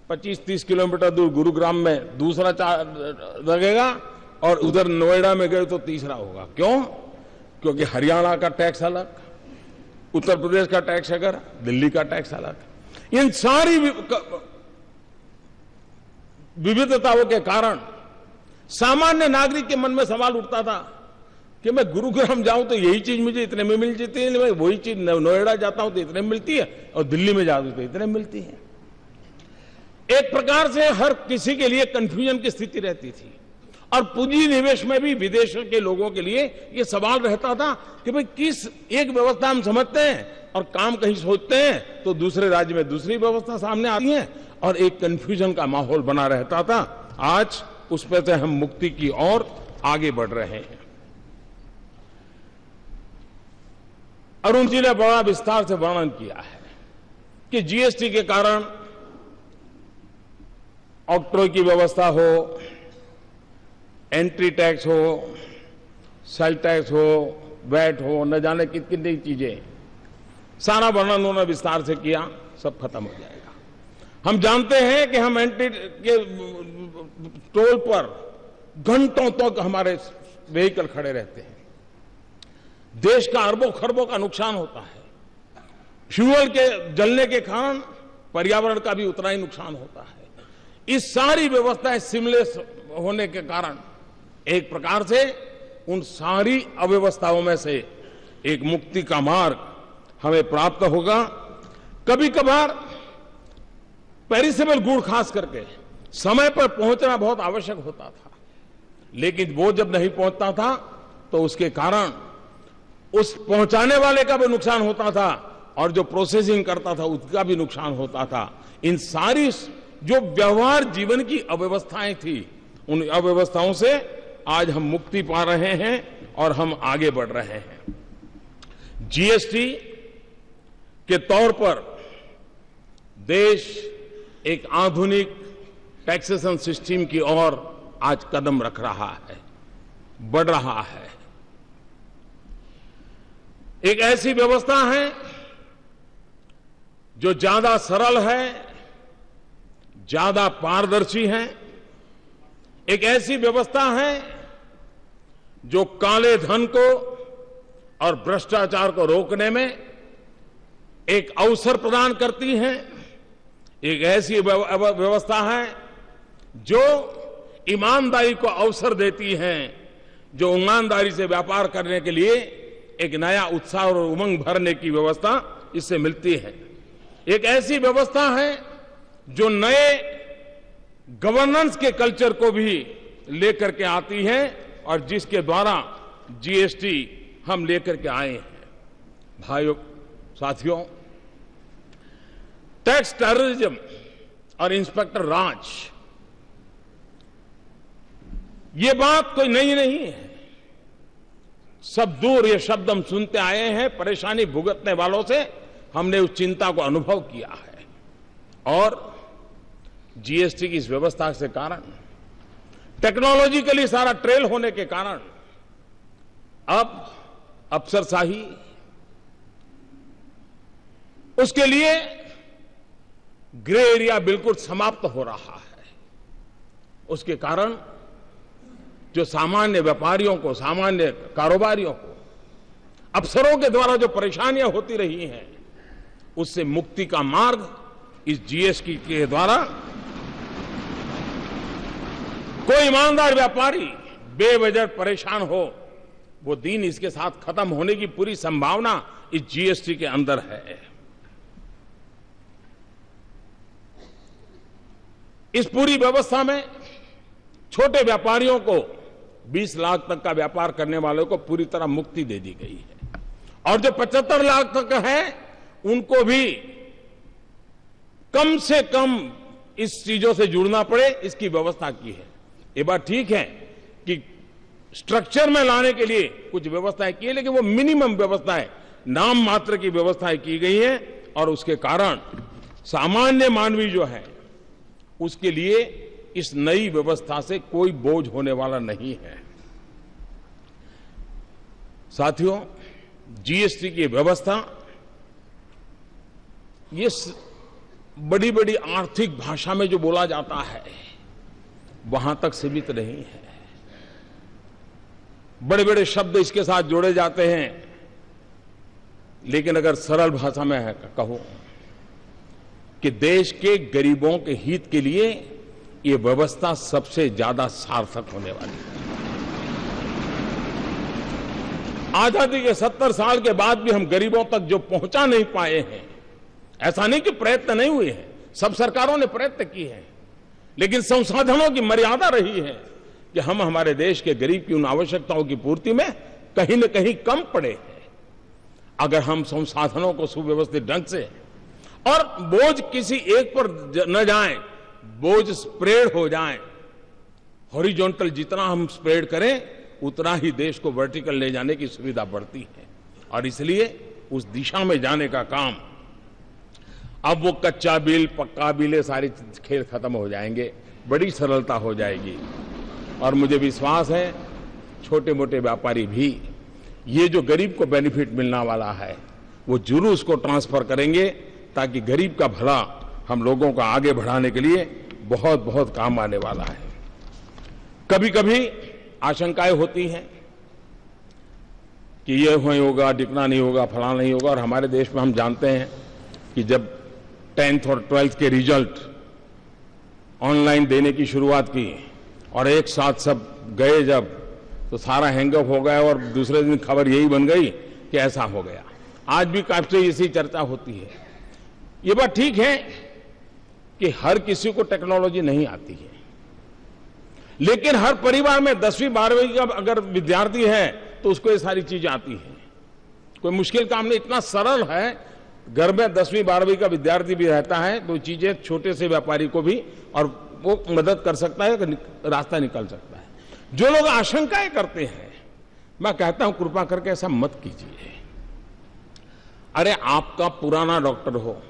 [SPEAKER 5] 25-30 किलोमीटर दूर गुरुग्राम में दूसरा लगेगा, और उधर नोएडा में गए तो तीसरा होगा। क्यों? क्योंकि हरियाणा का टैक्स अलग, उत्तर प्रदेश का टैक्स अगर, दिल्ली का टैक्स अलग। इन सारी विविधताओं के कारण सामान्य नागरिक के मन में सवाल उठता था कि मैं गुरुग्राम जाऊं तो यही चीज मुझे इतने में मिल जाती है, मैं वही चीज नोएडा जाता हूं तो इतने में मिलती है, और दिल्ली में जाता हूं तो इतने में मिलती है। एक प्रकार से हर किसी के लिए कंफ्यूजन की स्थिति रहती थी। और पूंजी निवेश में भी विदेशों के लोगों के लिए यह सवाल रहता था कि भाई किस एक व्यवस्था हम समझते हैं और काम कहीं सोचते हैं तो दूसरे राज्य में दूसरी व्यवस्था सामने आती है, और एक कंफ्यूजन का माहौल बना रहता था। आज उस पर से हम मुक्ति की ओर आगे बढ़ रहे हैं। अरुण जी ने बड़ा विस्तार से वर्णन किया है कि जीएसटी के कारण ऑक्ट्रोय की व्यवस्था हो, एंट्री टैक्स हो, सेल टैक्स हो, वैट हो, न जाने कितनी चीजें, सारा वर्णन उन्होंने विस्तार से किया, सब खत्म हो जाएगा। हम जानते हैं कि हम एंट्री के टोल पर घंटों तक हमारे व्हीकल खड़े रहते हैं, देश का अरबों खरबों का नुकसान होता है। फ्यूल के जलने के कारण पर्यावरण का भी उतना ही नुकसान होता है। इस सारी व्यवस्थाएं सिमलेस होने के कारण एक प्रकार से उन सारी अव्यवस्थाओं में से एक मुक्ति का मार्ग हमें प्राप्त होगा। कभी कभार पेरिसेबल गुड खास करके समय पर पहुंचना बहुत आवश्यक होता था, लेकिन वो जब नहीं पहुंचता था तो उसके कारण उस पहुंचाने वाले का भी नुकसान होता था और जो प्रोसेसिंग करता था उसका भी नुकसान होता था। इन सारी जो व्यवहार जीवन की अव्यवस्थाएं थी, उन अव्यवस्थाओं से आज हम मुक्ति पा रहे हैं और हम आगे बढ़ रहे हैं। जीएसटी के तौर पर देश एक आधुनिक टैक्सेशन सिस्टम की ओर आज कदम रख रहा है, बढ़ रहा है। एक ऐसी व्यवस्था है जो ज्यादा सरल है, ज्यादा पारदर्शी है। एक ऐसी व्यवस्था है जो काले धन को और भ्रष्टाचार को रोकने में एक अवसर प्रदान करती है। एक ऐसी व्यवस्था है जो ईमानदारी को अवसर देती है, जो ईमानदारी से व्यापार करने के लिए एक नया उत्साह और उमंग भरने की व्यवस्था इससे मिलती है। एक ऐसी व्यवस्था है जो नए गवर्नेंस के कल्चर को भी लेकर के आती है और जिसके द्वारा जीएसटी हम लेकर के आए हैं। भाइयों साथियों, टैक्स टेररिज्म और इंस्पेक्टर राज, ये बात कोई नई नहीं है। सब दूर ये शब्द हम सुनते आए हैं। परेशानी भुगतने वालों से हमने उस चिंता को अनुभव किया है और जीएसटी की इस व्यवस्था के कारण, टेक्नोलॉजिकली सारा ट्रेल होने के कारण अब अफसरशाही, उसके लिए ग्रे एरिया बिल्कुल समाप्त हो रहा है। उसके कारण जो सामान्य व्यापारियों को, सामान्य कारोबारियों को, अफसरों के द्वारा जो परेशानियां होती रही हैं, उससे मुक्ति का मार्ग इस जीएसटी के द्वारा कोई ईमानदार व्यापारी बेवजह परेशान हो, वो दिन इसके साथ खत्म होने की पूरी संभावना इस जीएसटी के अंदर है। इस पूरी व्यवस्था में छोटे व्यापारियों को 20 लाख तक का व्यापार करने वालों को पूरी तरह मुक्ति दे दी गई है और जो 75 लाख तक है उनको भी कम से कम इस चीजों से जुड़ना पड़े, इसकी व्यवस्था की है। ये बात ठीक है कि स्ट्रक्चर में लाने के लिए कुछ व्यवस्थाएं की है, लेकिन वो मिनिमम व्यवस्थाएं, नाम मात्र की व्यवस्थाएं की गई है और उसके कारण सामान्य मानवी जो है उसके लिए इस नई व्यवस्था से कोई बोझ होने वाला नहीं है। साथियों, जीएसटी की व्यवस्था ये बड़ी बड़ी आर्थिक भाषा में जो बोला जाता है वहां तक सीमित नहीं है। बड़े बड़े शब्द इसके साथ जोड़े जाते हैं, लेकिन अगर सरल भाषा में कहूं कि देश के गरीबों के हित के लिए ये व्यवस्था सबसे ज्यादा सार्थक होने वाली है। आजादी के 70 साल के बाद भी हम गरीबों तक जो पहुंचा नहीं पाए हैं, ऐसा नहीं कि प्रयत्न नहीं हुए हैं, सब सरकारों ने प्रयत्न किए हैं, लेकिन संसाधनों की मर्यादा रही है कि हम हमारे देश के गरीब की उन आवश्यकताओं की पूर्ति में कहीं न कहीं कम पड़े हैं। अगर हम संसाधनों को सुव्यवस्थित ढंग से, और बोझ किसी एक पर न जाए, बोझ स्प्रेड हो जाए, हॉरिजॉन्टल जितना हम स्प्रेड करें उतना ही देश को वर्टिकल ले जाने की सुविधा बढ़ती है। और इसलिए उस दिशा में जाने का काम, अब वो कच्चा बिल पक्का बिल सारे खेल खत्म हो जाएंगे, बड़ी सरलता हो जाएगी। और मुझे विश्वास है छोटे मोटे व्यापारी भी ये जो गरीब को बेनिफिट मिलने वाला है वो जरूर उसको ट्रांसफर करेंगे, ताकि गरीब का भला हम लोगों का आगे बढ़ाने के लिए बहुत बहुत काम आने वाला है। कभी कभी आशंकाएं होती हैं कि ये होगा, डिकना नहीं होगा, फलाना नहीं होगा। और हमारे देश में हम जानते हैं कि जब 10th और 12th के रिजल्ट ऑनलाइन देने की शुरुआत की और एक साथ सब गए जब, तो सारा हैंगअप हो गया और दूसरे दिन खबर यही बन गई कि ऐसा हो गया। आज भी काफी इसी चर्चा होती है। ये बात ठीक है कि हर किसी को टेक्नोलॉजी नहीं आती है, लेकिन हर परिवार में 10वीं 12वीं का अगर विद्यार्थी है तो उसको ये सारी चीजें आती है। कोई मुश्किल काम नहीं, इतना सरल है। घर में 10वीं 12वीं का विद्यार्थी भी रहता है तो चीजें छोटे से व्यापारी को भी, और वो मदद कर सकता है, रास्ता निकल सकता है। जो लोग आशंकाएं करते हैं, मैं कहता हूं कृपा करके ऐसा मत कीजिए। अरे आपका पुराना डॉक्टर हो,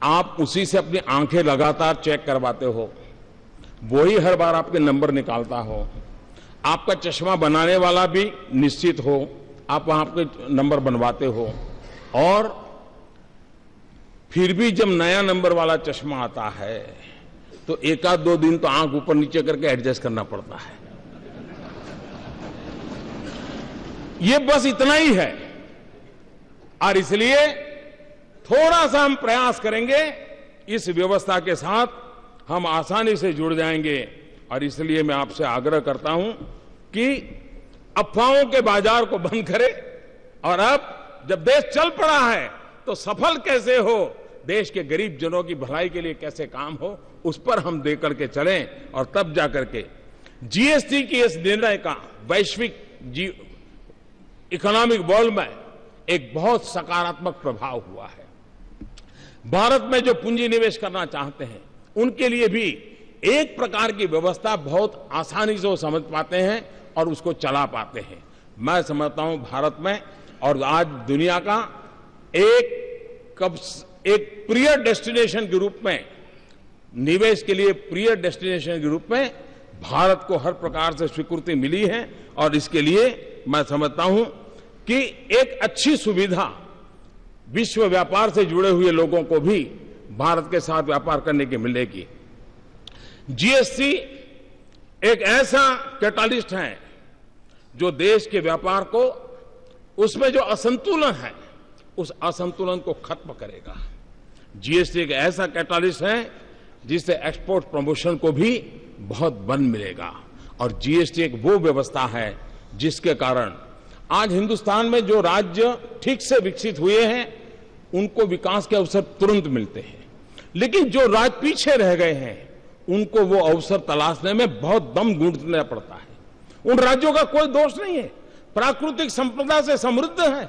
[SPEAKER 5] आप उसी से अपनी आंखें लगातार चेक करवाते हो, वही हर बार आपके नंबर निकालता हो, आपका चश्मा बनाने वाला भी निश्चित हो, आप वहां आपके नंबर बनवाते हो, और फिर भी जब नया नंबर वाला चश्मा आता है तो एक आध 2 दिन तो आंख ऊपर नीचे करके एडजस्ट करना पड़ता है। ये बस इतना ही है। और इसलिए थोड़ा सा हम प्रयास करेंगे, इस व्यवस्था के साथ हम आसानी से जुड़ जाएंगे। और इसलिए मैं आपसे आग्रह करता हूं कि अफवाहों के बाजार को बंद करें, और अब जब देश चल पड़ा है तो सफल कैसे हो, देश के गरीब जनों की भलाई के लिए कैसे काम हो, उस पर हम दे करके चलें। और तब जाकर के जीएसटी की इस निर्णय का वैश्विक इकोनॉमिक वर्ल्ड में एक बहुत सकारात्मक प्रभाव हुआ है। भारत में जो पूंजी निवेश करना चाहते हैं उनके लिए भी एक प्रकार की व्यवस्था बहुत आसानी से वो समझ पाते हैं और उसको चला पाते हैं। मैं समझता हूं भारत में और आज दुनिया का एक प्रिय डेस्टिनेशन के रूप में, निवेश के लिए प्रिय डेस्टिनेशन के रूप में भारत को हर प्रकार से स्वीकृति मिली है। और इसके लिए मैं समझता हूं कि एक अच्छी सुविधा विश्व व्यापार से जुड़े हुए लोगों को भी भारत के साथ व्यापार करने की मिलेगी। जीएसटी एक ऐसा कैटालिस्ट है जो देश के व्यापार को, उसमें जो असंतुलन है उस असंतुलन को खत्म करेगा। जीएसटी एक ऐसा कैटालिस्ट है जिससे एक्सपोर्ट प्रमोशन को भी बहुत बल मिलेगा। और जीएसटी एक वो व्यवस्था है जिसके कारण आज हिंदुस्तान में जो राज्य ठीक से विकसित हुए हैं उनको विकास के अवसर तुरंत मिलते हैं, लेकिन जो राज्य पीछे रह गए हैं उनको वो अवसर तलाशने में बहुत दम गूंथना पड़ता है। उन राज्यों का कोई दोष नहीं है, प्राकृतिक संपदा से समृद्ध है।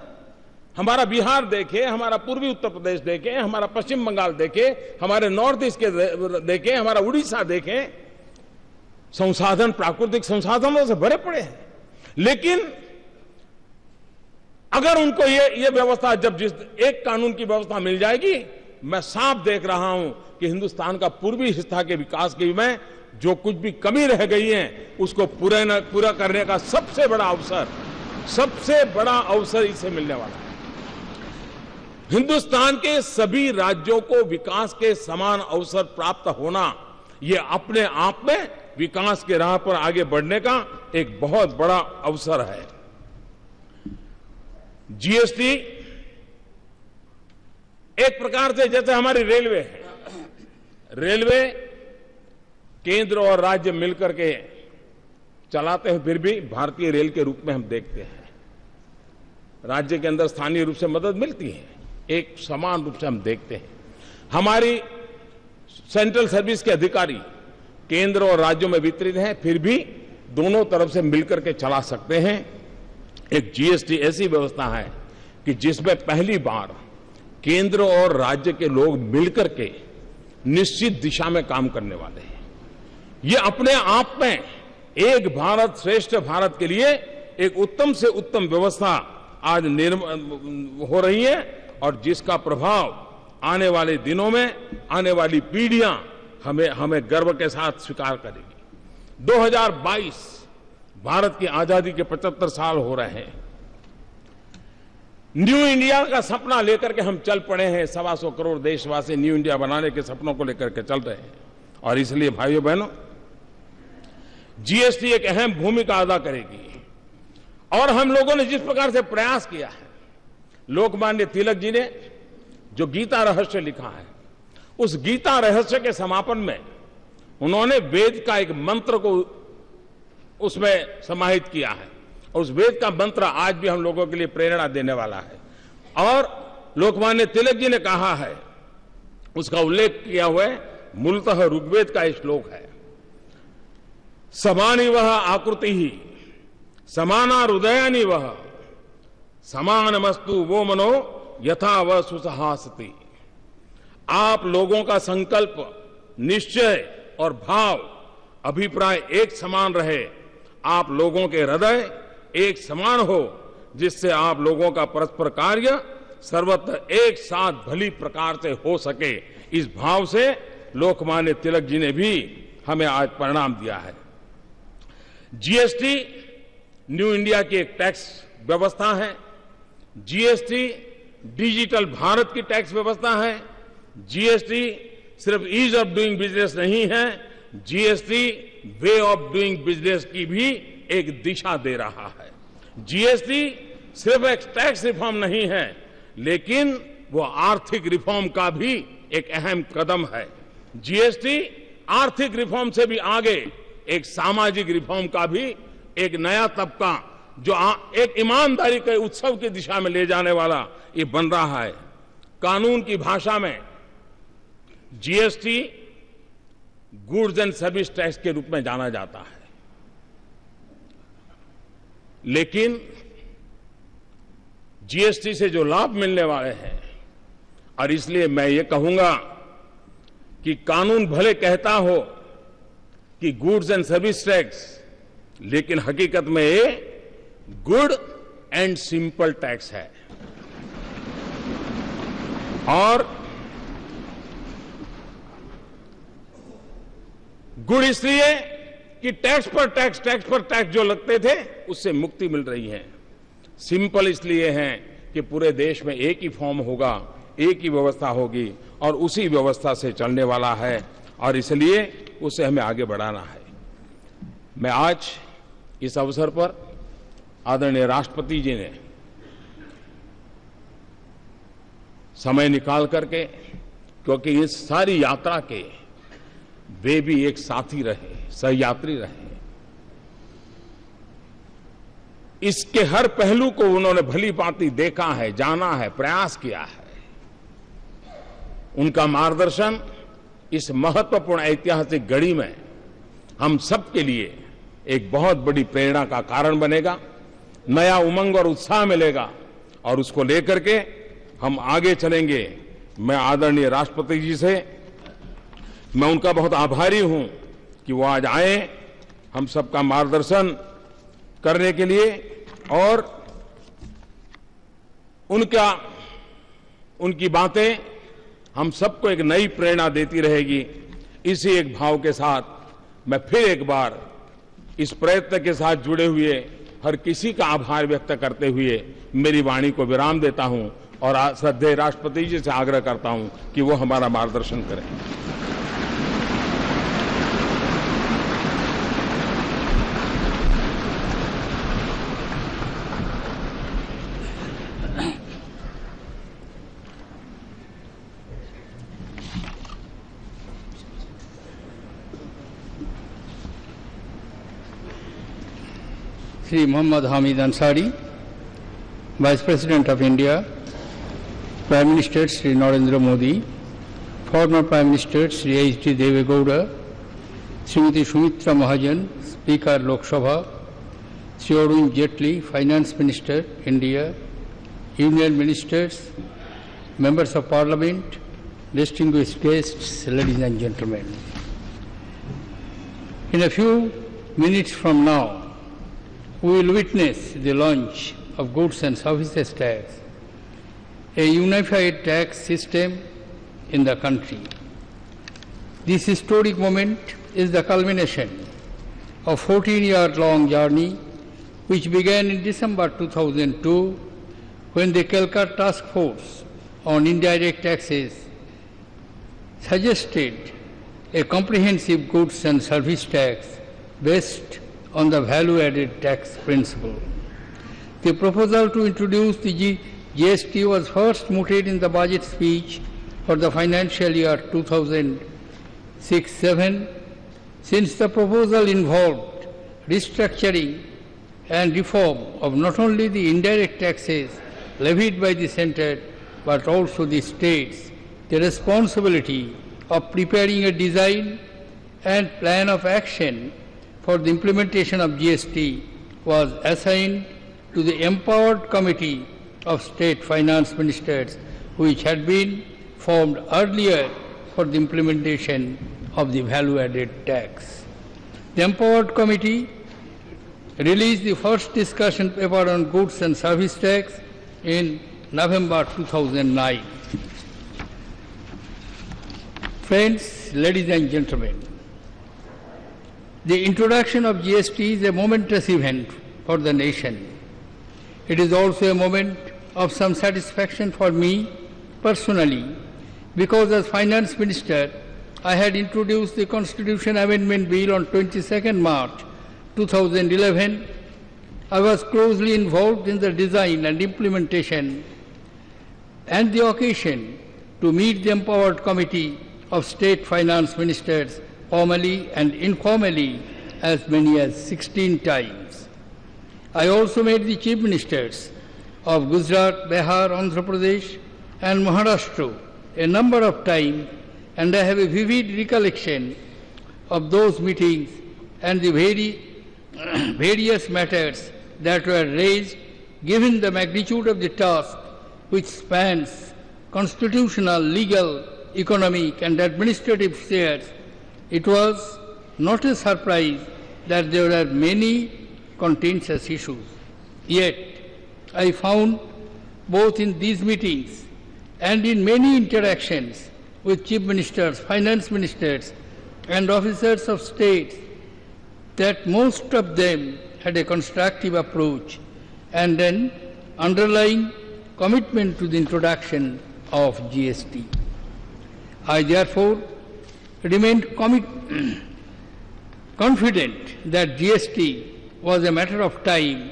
[SPEAKER 5] हमारा बिहार देखे, हमारा पूर्वी उत्तर प्रदेश देखे, हमारा पश्चिम बंगाल देखे, हमारे नॉर्थ ईस्ट के देखे, हमारा उड़ीसा देखे, संसाधन प्राकृतिक संसाधनों से भरे पड़े हैं। लेकिन अगर उनको ये व्यवस्था, जब जिस एक कानून की व्यवस्था मिल जाएगी, मैं साफ देख रहा हूं कि हिंदुस्तान का पूर्वी हिस्सा के विकास की में जो कुछ भी कमी रह गई है उसको पूरा करने का सबसे बड़ा अवसर इसे मिलने वाला है। हिंदुस्तान के सभी राज्यों को विकास के समान अवसर प्राप्त होना, यह अपने आप में विकास के राह पर आगे बढ़ने का एक बहुत बड़ा अवसर है। जीएसटी एक प्रकार से जैसे हमारी रेलवे है, रेलवे केंद्र और राज्य मिलकर के चलाते हैं, फिर भी भारतीय रेल के रूप में हम देखते हैं। राज्य के अंदर स्थानीय रूप से मदद मिलती है, एक समान रूप से हम देखते हैं। हमारी सेंट्रल सर्विस के अधिकारी केंद्र और राज्यों में वितरित हैं, फिर भी दोनों तरफ से मिलकर के चला सकते हैं। एक जीएसटी ऐसी व्यवस्था है कि जिसमें पहली बार केंद्र और राज्य के लोग मिलकर के निश्चित दिशा में काम करने वाले हैं। ये अपने आप में एक भारत श्रेष्ठ भारत के लिए एक उत्तम से उत्तम व्यवस्था आज हो रही है और जिसका प्रभाव आने वाले दिनों में आने वाली पीढ़ियां हमें गर्व के साथ स्वीकार करेगी। 2022 भारत की आजादी के 75 साल हो रहे हैं। न्यू इंडिया का सपना लेकर के हम चल पड़े हैं। 125 करोड़ देशवासी न्यू इंडिया बनाने के सपनों को लेकर के चल रहे हैं और इसलिए भाइयों बहनों, जीएसटी एक अहम भूमिका अदा करेगी। और हम लोगों ने जिस प्रकार से प्रयास किया है, लोकमान्य तिलक जी ने जो गीता रहस्य लिखा है, उस गीता रहस्य के समापन में उन्होंने वेद का एक मंत्र को उसमें समाहित किया है और उस वेद का मंत्र आज भी हम लोगों के लिए प्रेरणा देने वाला है। और लोकमान्य तिलक जी ने कहा है, उसका उल्लेख किया हुआ है, मूलतः ऋग्वेद का श्लोक है, समानी वह आकृति ही समाना हृदयानी वह समानमस्तु वो मनो यथा वह सुसहासति। आप लोगों का संकल्प, निश्चय और भाव, अभिप्राय एक समान रहे, आप लोगों के हृदय एक समान हो, जिससे आप लोगों का परस्पर कार्य सर्वत्र एक साथ भली प्रकार से हो सके। इस भाव से लोकमान्य तिलक जी ने भी हमें आज परिणाम दिया है। जीएसटी न्यू इंडिया की एक टैक्स व्यवस्था है। जीएसटी डिजिटल भारत की टैक्स व्यवस्था है। जीएसटी सिर्फ ईज ऑफ डूइंग बिजनेस नहीं है, GST way of doing business की भी एक दिशा दे रहा है। जीएसटी सिर्फ एक टैक्स रिफॉर्म नहीं है, लेकिन वो आर्थिक रिफॉर्म का भी एक अहम कदम है। जीएसटी आर्थिक रिफॉर्म से भी आगे एक सामाजिक रिफॉर्म का भी एक नया तबका, जो एक ईमानदारी के उत्सव की दिशा में ले जाने वाला ये बन रहा है। कानून की भाषा में GST goods and service tax के रूप में जाना जाता है, लेकिन जीएसटी से जो लाभ मिलने वाले हैं, और इसलिए मैं ये कहूंगा कि कानून भले कहता हो कि गुड्स एंड सर्विस टैक्स, लेकिन हकीकत में ये गुड एंड सिंपल टैक्स है। और गुड इसलिए कि टैक्स पर टैक्स जो लगते थे उससे मुक्ति मिल रही है। सिंपल इसलिए है कि पूरे देश में एक ही फॉर्म होगा, एक ही व्यवस्था होगी और उसी व्यवस्था से चलने वाला है, और इसलिए उसे हमें आगे बढ़ाना है। मैं आज इस अवसर पर आदरणीय राष्ट्रपति जी ने समय निकाल करके, क्योंकि इस सारी यात्रा के वे भी एक साथी रहे, सहयात्री रहे, इसके हर पहलू को उन्होंने भली भांति देखा है, जाना है, प्रयास किया है। उनका मार्गदर्शन इस महत्वपूर्ण ऐतिहासिक घड़ी में हम सबके लिए एक बहुत बड़ी प्रेरणा का कारण बनेगा, नया उमंग और उत्साह मिलेगा और उसको लेकर के हम आगे चलेंगे। मैं आदरणीय राष्ट्रपति जी से मैं उनका बहुत आभारी हूं कि वो आज आए हम सबका मार्गदर्शन करने के लिए, और उनकी बातें हम सबको एक नई प्रेरणा देती रहेगी। इसी एक भाव के साथ मैं फिर एक बार इस प्रयत्न के साथ जुड़े हुए हर किसी का आभार व्यक्त करते हुए मेरी वाणी को विराम देता हूं और श्रद्धेय राष्ट्रपति जी से आग्रह करता हूं कि वो हमारा मार्गदर्शन करें।
[SPEAKER 6] Sri Muhammad Hamid Ansari, Vice President of India, Prime Minister Sri Narendra Modi, former Prime Minister Sri H.D. Deve Gowda, Srimati Sumitra Mahajan, Speaker Lok Sabha, Sri Arun Jaitley, Finance Minister, India, Union Ministers, Members of Parliament, distinguished guests, ladies and gentlemen. In a few minutes from now, we will witness the launch of Goods and Services Tax, a unified tax system in the country. This historic moment is the culmination of 14-year-long journey which began in December 2002 when the Calcutta Task Force on Indirect Taxes suggested a comprehensive goods and service tax based on the value-added tax principle. The proposal to introduce the GST was first mooted in the budget speech for the financial year 2006-07. Since the proposal involved restructuring and reform of not only the indirect taxes levied by the centre but also the states, the responsibility of preparing a design and plan of action for the implementation of GST was assigned to the empowered committee of state finance ministers which had been formed earlier for the implementation of the value-added tax. The empowered committee released the first discussion paper on goods and service tax in November 2009. Friends, ladies and gentlemen, the introduction of GST is a momentous event for the nation. It is also a moment of some satisfaction for me personally, because as Finance Minister, I had introduced the Constitution Amendment Bill on 22nd March 2011. I was closely involved in the design and implementation and the occasion to meet the empowered committee of state finance ministers formally and informally as many as 16 times. I also met the chief ministers of Gujarat, Bihar, Andhra Pradesh and Maharashtra a number of times, and I have a vivid recollection of those meetings and the various matters that were raised given the magnitude of the task which spans constitutional, legal, economic and administrative spheres. It was not a surprise that there were many contentious issues. Yet, I found both in these meetings and in many interactions with chief ministers, finance ministers and officers of states that most of them had a constructive approach and an underlying commitment to the introduction of GST. I therefore remained confident that GST was a matter of time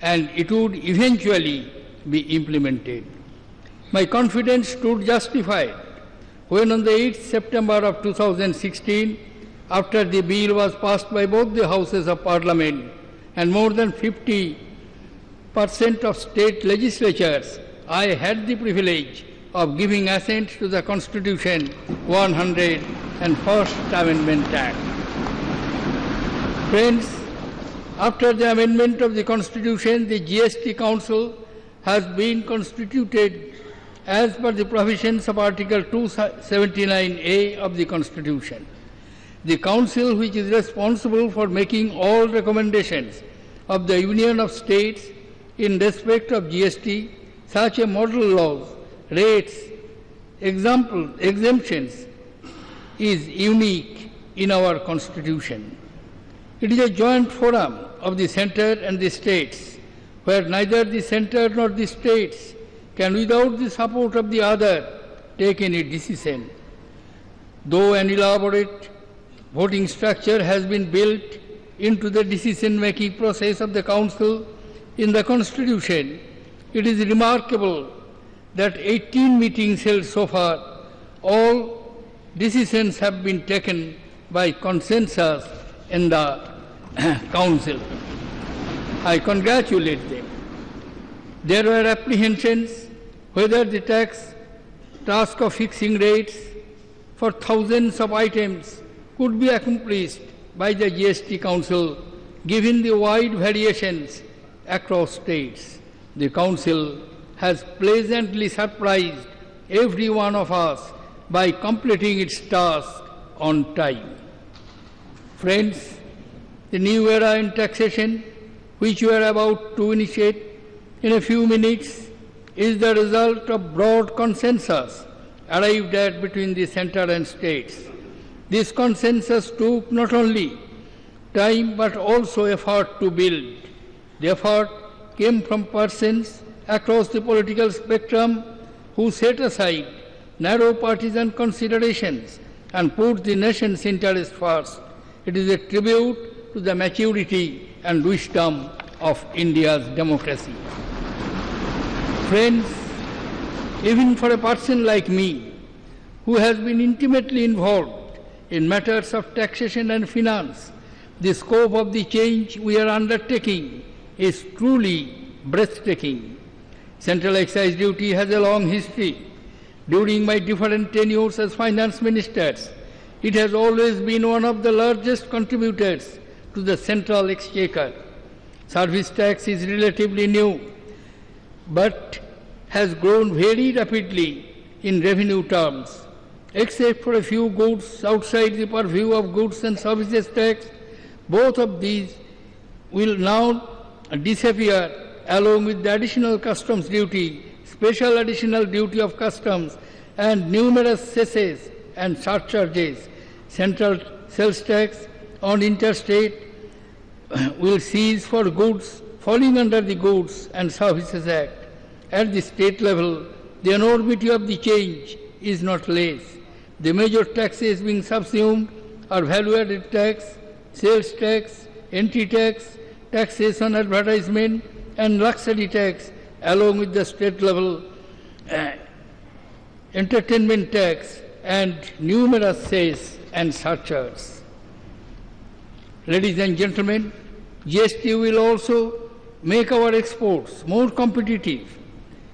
[SPEAKER 6] and it would eventually be implemented. My confidence stood justified when on the 8th September of 2016, after the bill was passed by both the houses of parliament and more than 50% of state legislatures, I had the privilege of giving assent to the Constitution 101st Amendment Act. Friends, after the amendment of the Constitution, the GST Council has been constituted as per the provisions of Article 279A of the Constitution. The Council, which is responsible for making all recommendations of the Union of States in respect of GST, such as model laws, rates, exemptions, is unique in our Constitution. It is a joint forum of the centre and the states, where neither the centre nor the states can, without the support of the other, take any decision. Though an elaborate voting structure has been built into the decision-making process of the Council in the Constitution, it is remarkable that 18 meetings held so far, all decisions have been taken by consensus in the Council. I congratulate them. There were apprehensions whether the task of fixing rates for thousands of items could be accomplished by the GST Council given the wide variations across states. The Council has pleasantly surprised every one of us by completing its task on time. Friends, the new era in taxation, which we are about to initiate, in a few minutes is the result of broad consensus arrived at between the center and states. This consensus took not only time but also effort to build. The effort came from persons across the political spectrum who set aside narrow partisan considerations and put the nation's interest first. It is a tribute to the maturity and wisdom of India's democracy. Friends, even for a person like me, who has been intimately involved in matters of taxation and finance, the scope of the change we are undertaking is truly breathtaking. Central excise duty has a long history. During my different tenures as finance ministers, it has always been one of the largest contributors to the central exchequer. Service tax is relatively new, but has grown very rapidly in revenue terms. Except for a few goods outside the purview of goods and services tax, both of these will now disappear along with the additional customs duty, special additional duty of customs, and numerous cesses and surcharges. Central sales tax on interstate will cease for goods falling under the Goods and Services Act. At the state level, the enormity of the change is not less. The major taxes being subsumed are value-added tax, sales tax, entry tax, taxes on advertisement, and luxury tax, along with the state level entertainment tax and numerous cess and surcharges. Ladies and gentlemen, GST will also make our exports more competitive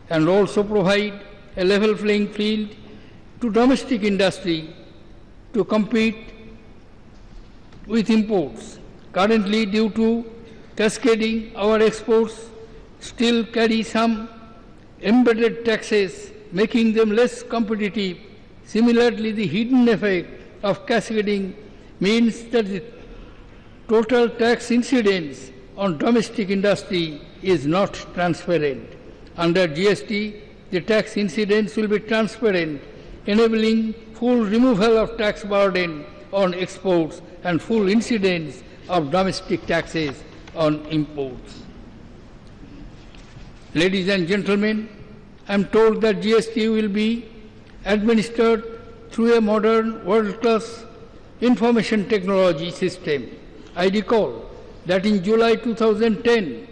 [SPEAKER 6] and also provide a level playing field to domestic industry to compete with imports. Currently, due to cascading, our exports still carry some embedded taxes, making them less competitive. Similarly, the hidden effect of cascading means that the total tax incidence on domestic industry is not transparent. Under GST, the tax incidence will be transparent, enabling full removal of tax burden on exports and full incidence of domestic taxes on imports. Ladies and gentlemen, I am told that GST will be administered through a modern world-class information technology system. I recall that in July 2010,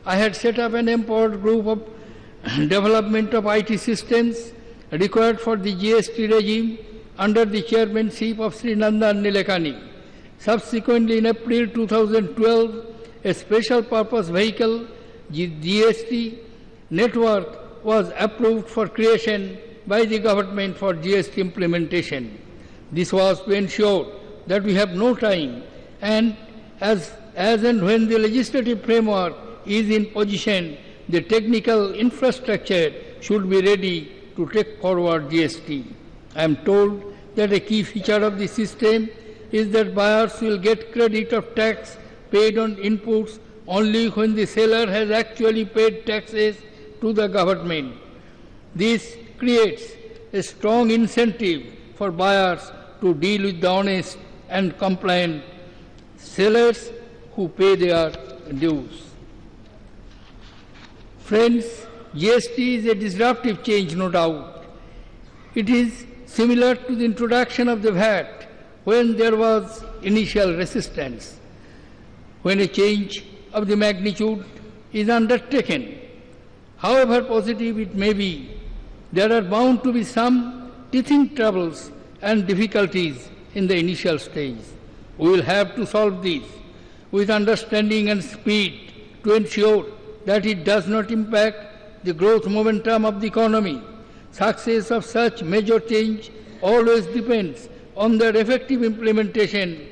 [SPEAKER 6] I had set up an empowered group of development of IT systems required for the GST regime under the chairmanship of Sri Nandan Nilekani. Subsequently, in April 2012, a special purpose vehicle, GST network, was approved for creation by the government for GST implementation. This was to ensure that we have no time, and as and when the legislative framework is in position, the technical infrastructure should be ready to take forward GST. I am told that a key feature of the system is that buyers will get credit of tax paid on inputs only when the seller has actually paid taxes to the government. This creates a strong incentive for buyers to deal with the honest and compliant sellers who pay their dues. Friends, GST is a disruptive change, no doubt. It is similar to the introduction of the VAT when there was initial resistance. When a change of the magnitude is undertaken, however positive it may be, there are bound to be some teething troubles and difficulties in the initial stage. We will have to solve these with understanding and speed to ensure that it does not impact the growth momentum of the economy. Success of such major change always depends on their effective implementation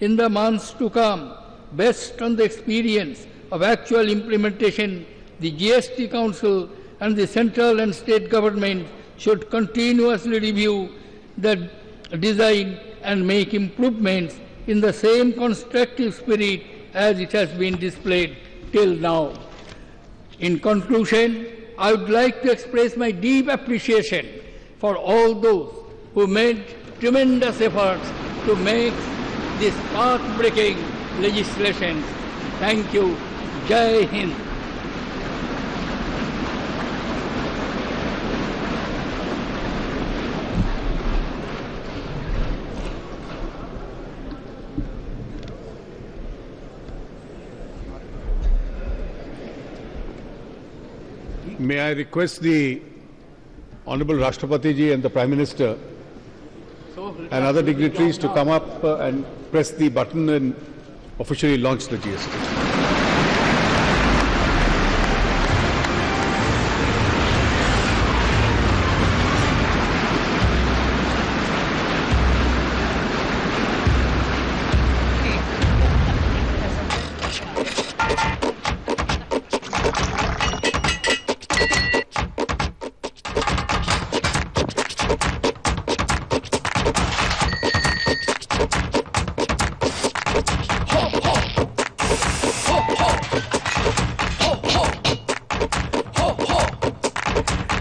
[SPEAKER 6] in the months to come. Based on the experience of actual implementation, the GST Council and the central and state government should continuously review the design and make improvements in the same constructive spirit as it has been displayed till now. In conclusion, I would like to express my deep appreciation for all those who made tremendous efforts to make this path-breaking legislation. Thank you. Jai Hind.
[SPEAKER 4] May I request the Honorable Rashtrapati ji and the Prime Minister and other dignitaries to come up and press the button and officially launch the GST.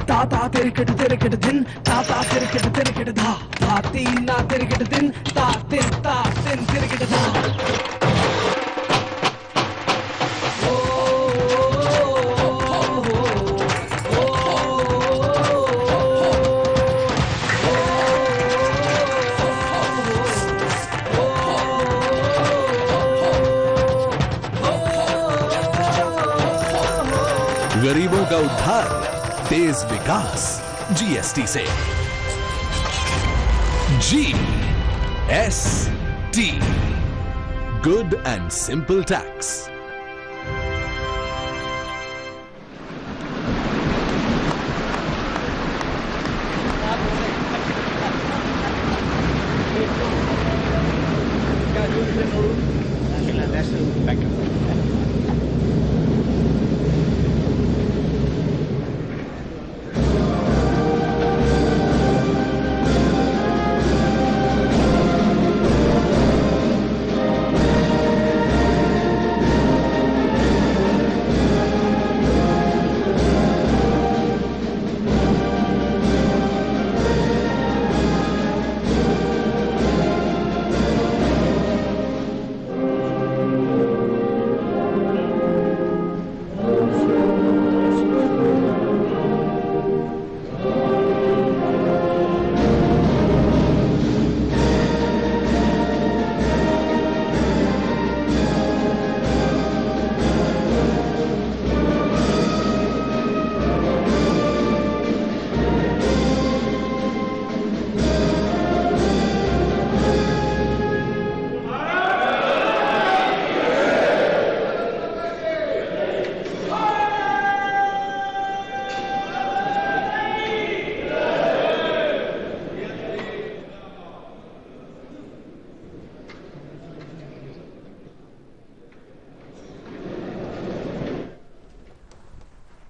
[SPEAKER 7] ताता तिरकट दिन ताता तिरकट धा धा तीन ना तिरकट दिन ता तिन तिरकट धा
[SPEAKER 8] गरीबों का उद्धार, तेज विकास, जीएसटी से। GST, good and simple tax.
[SPEAKER 2] Thank you.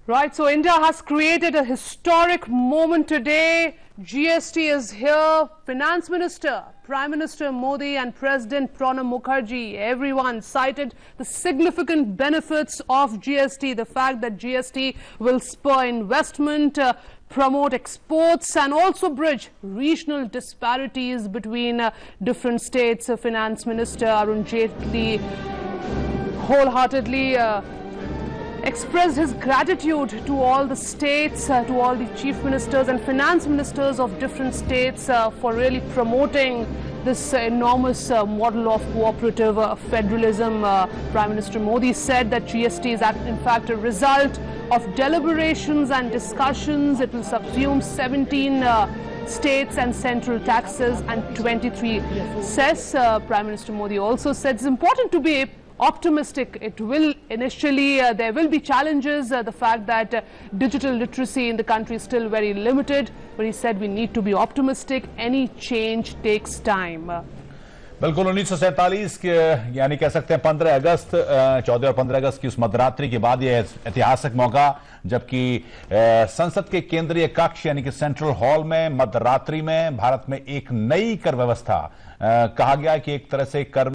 [SPEAKER 1] Right, so India has created a historic moment today. GST is here. Finance Minister, Prime Minister Modi and President Pranab Mukherjee, everyone cited the significant benefits of GST, the fact that GST will spur investment, promote exports and also bridge regional disparities between different states. Finance Minister Arun Jaitley wholeheartedly expressed his gratitude to all the states, to all the chief ministers and finance ministers of different states for really promoting this enormous model of cooperative federalism. Prime Minister Modi said that GST is in fact a result of deliberations and discussions. It will subsume 17 states and central taxes and 23 cess. Prime Minister Modi also said it's important to be optimistic. It will initially, there will be challenges, the fact that digital literacy in the country is still very limited, but he said we need to be optimistic. Any change takes time.
[SPEAKER 2] बिल्कुल 1947 के यानी कह सकते हैं 15 अगस्त 14 और 15 अगस्त की उस मध्यरात्रि के बाद यह ऐतिहासिक मौका जबकि संसद के केंद्रीय कक्ष यानी कि सेंट्रल हॉल में मध्यरात्रि में भारत में एक नई कर व्यवस्था कहा गया कि एक तरह से कर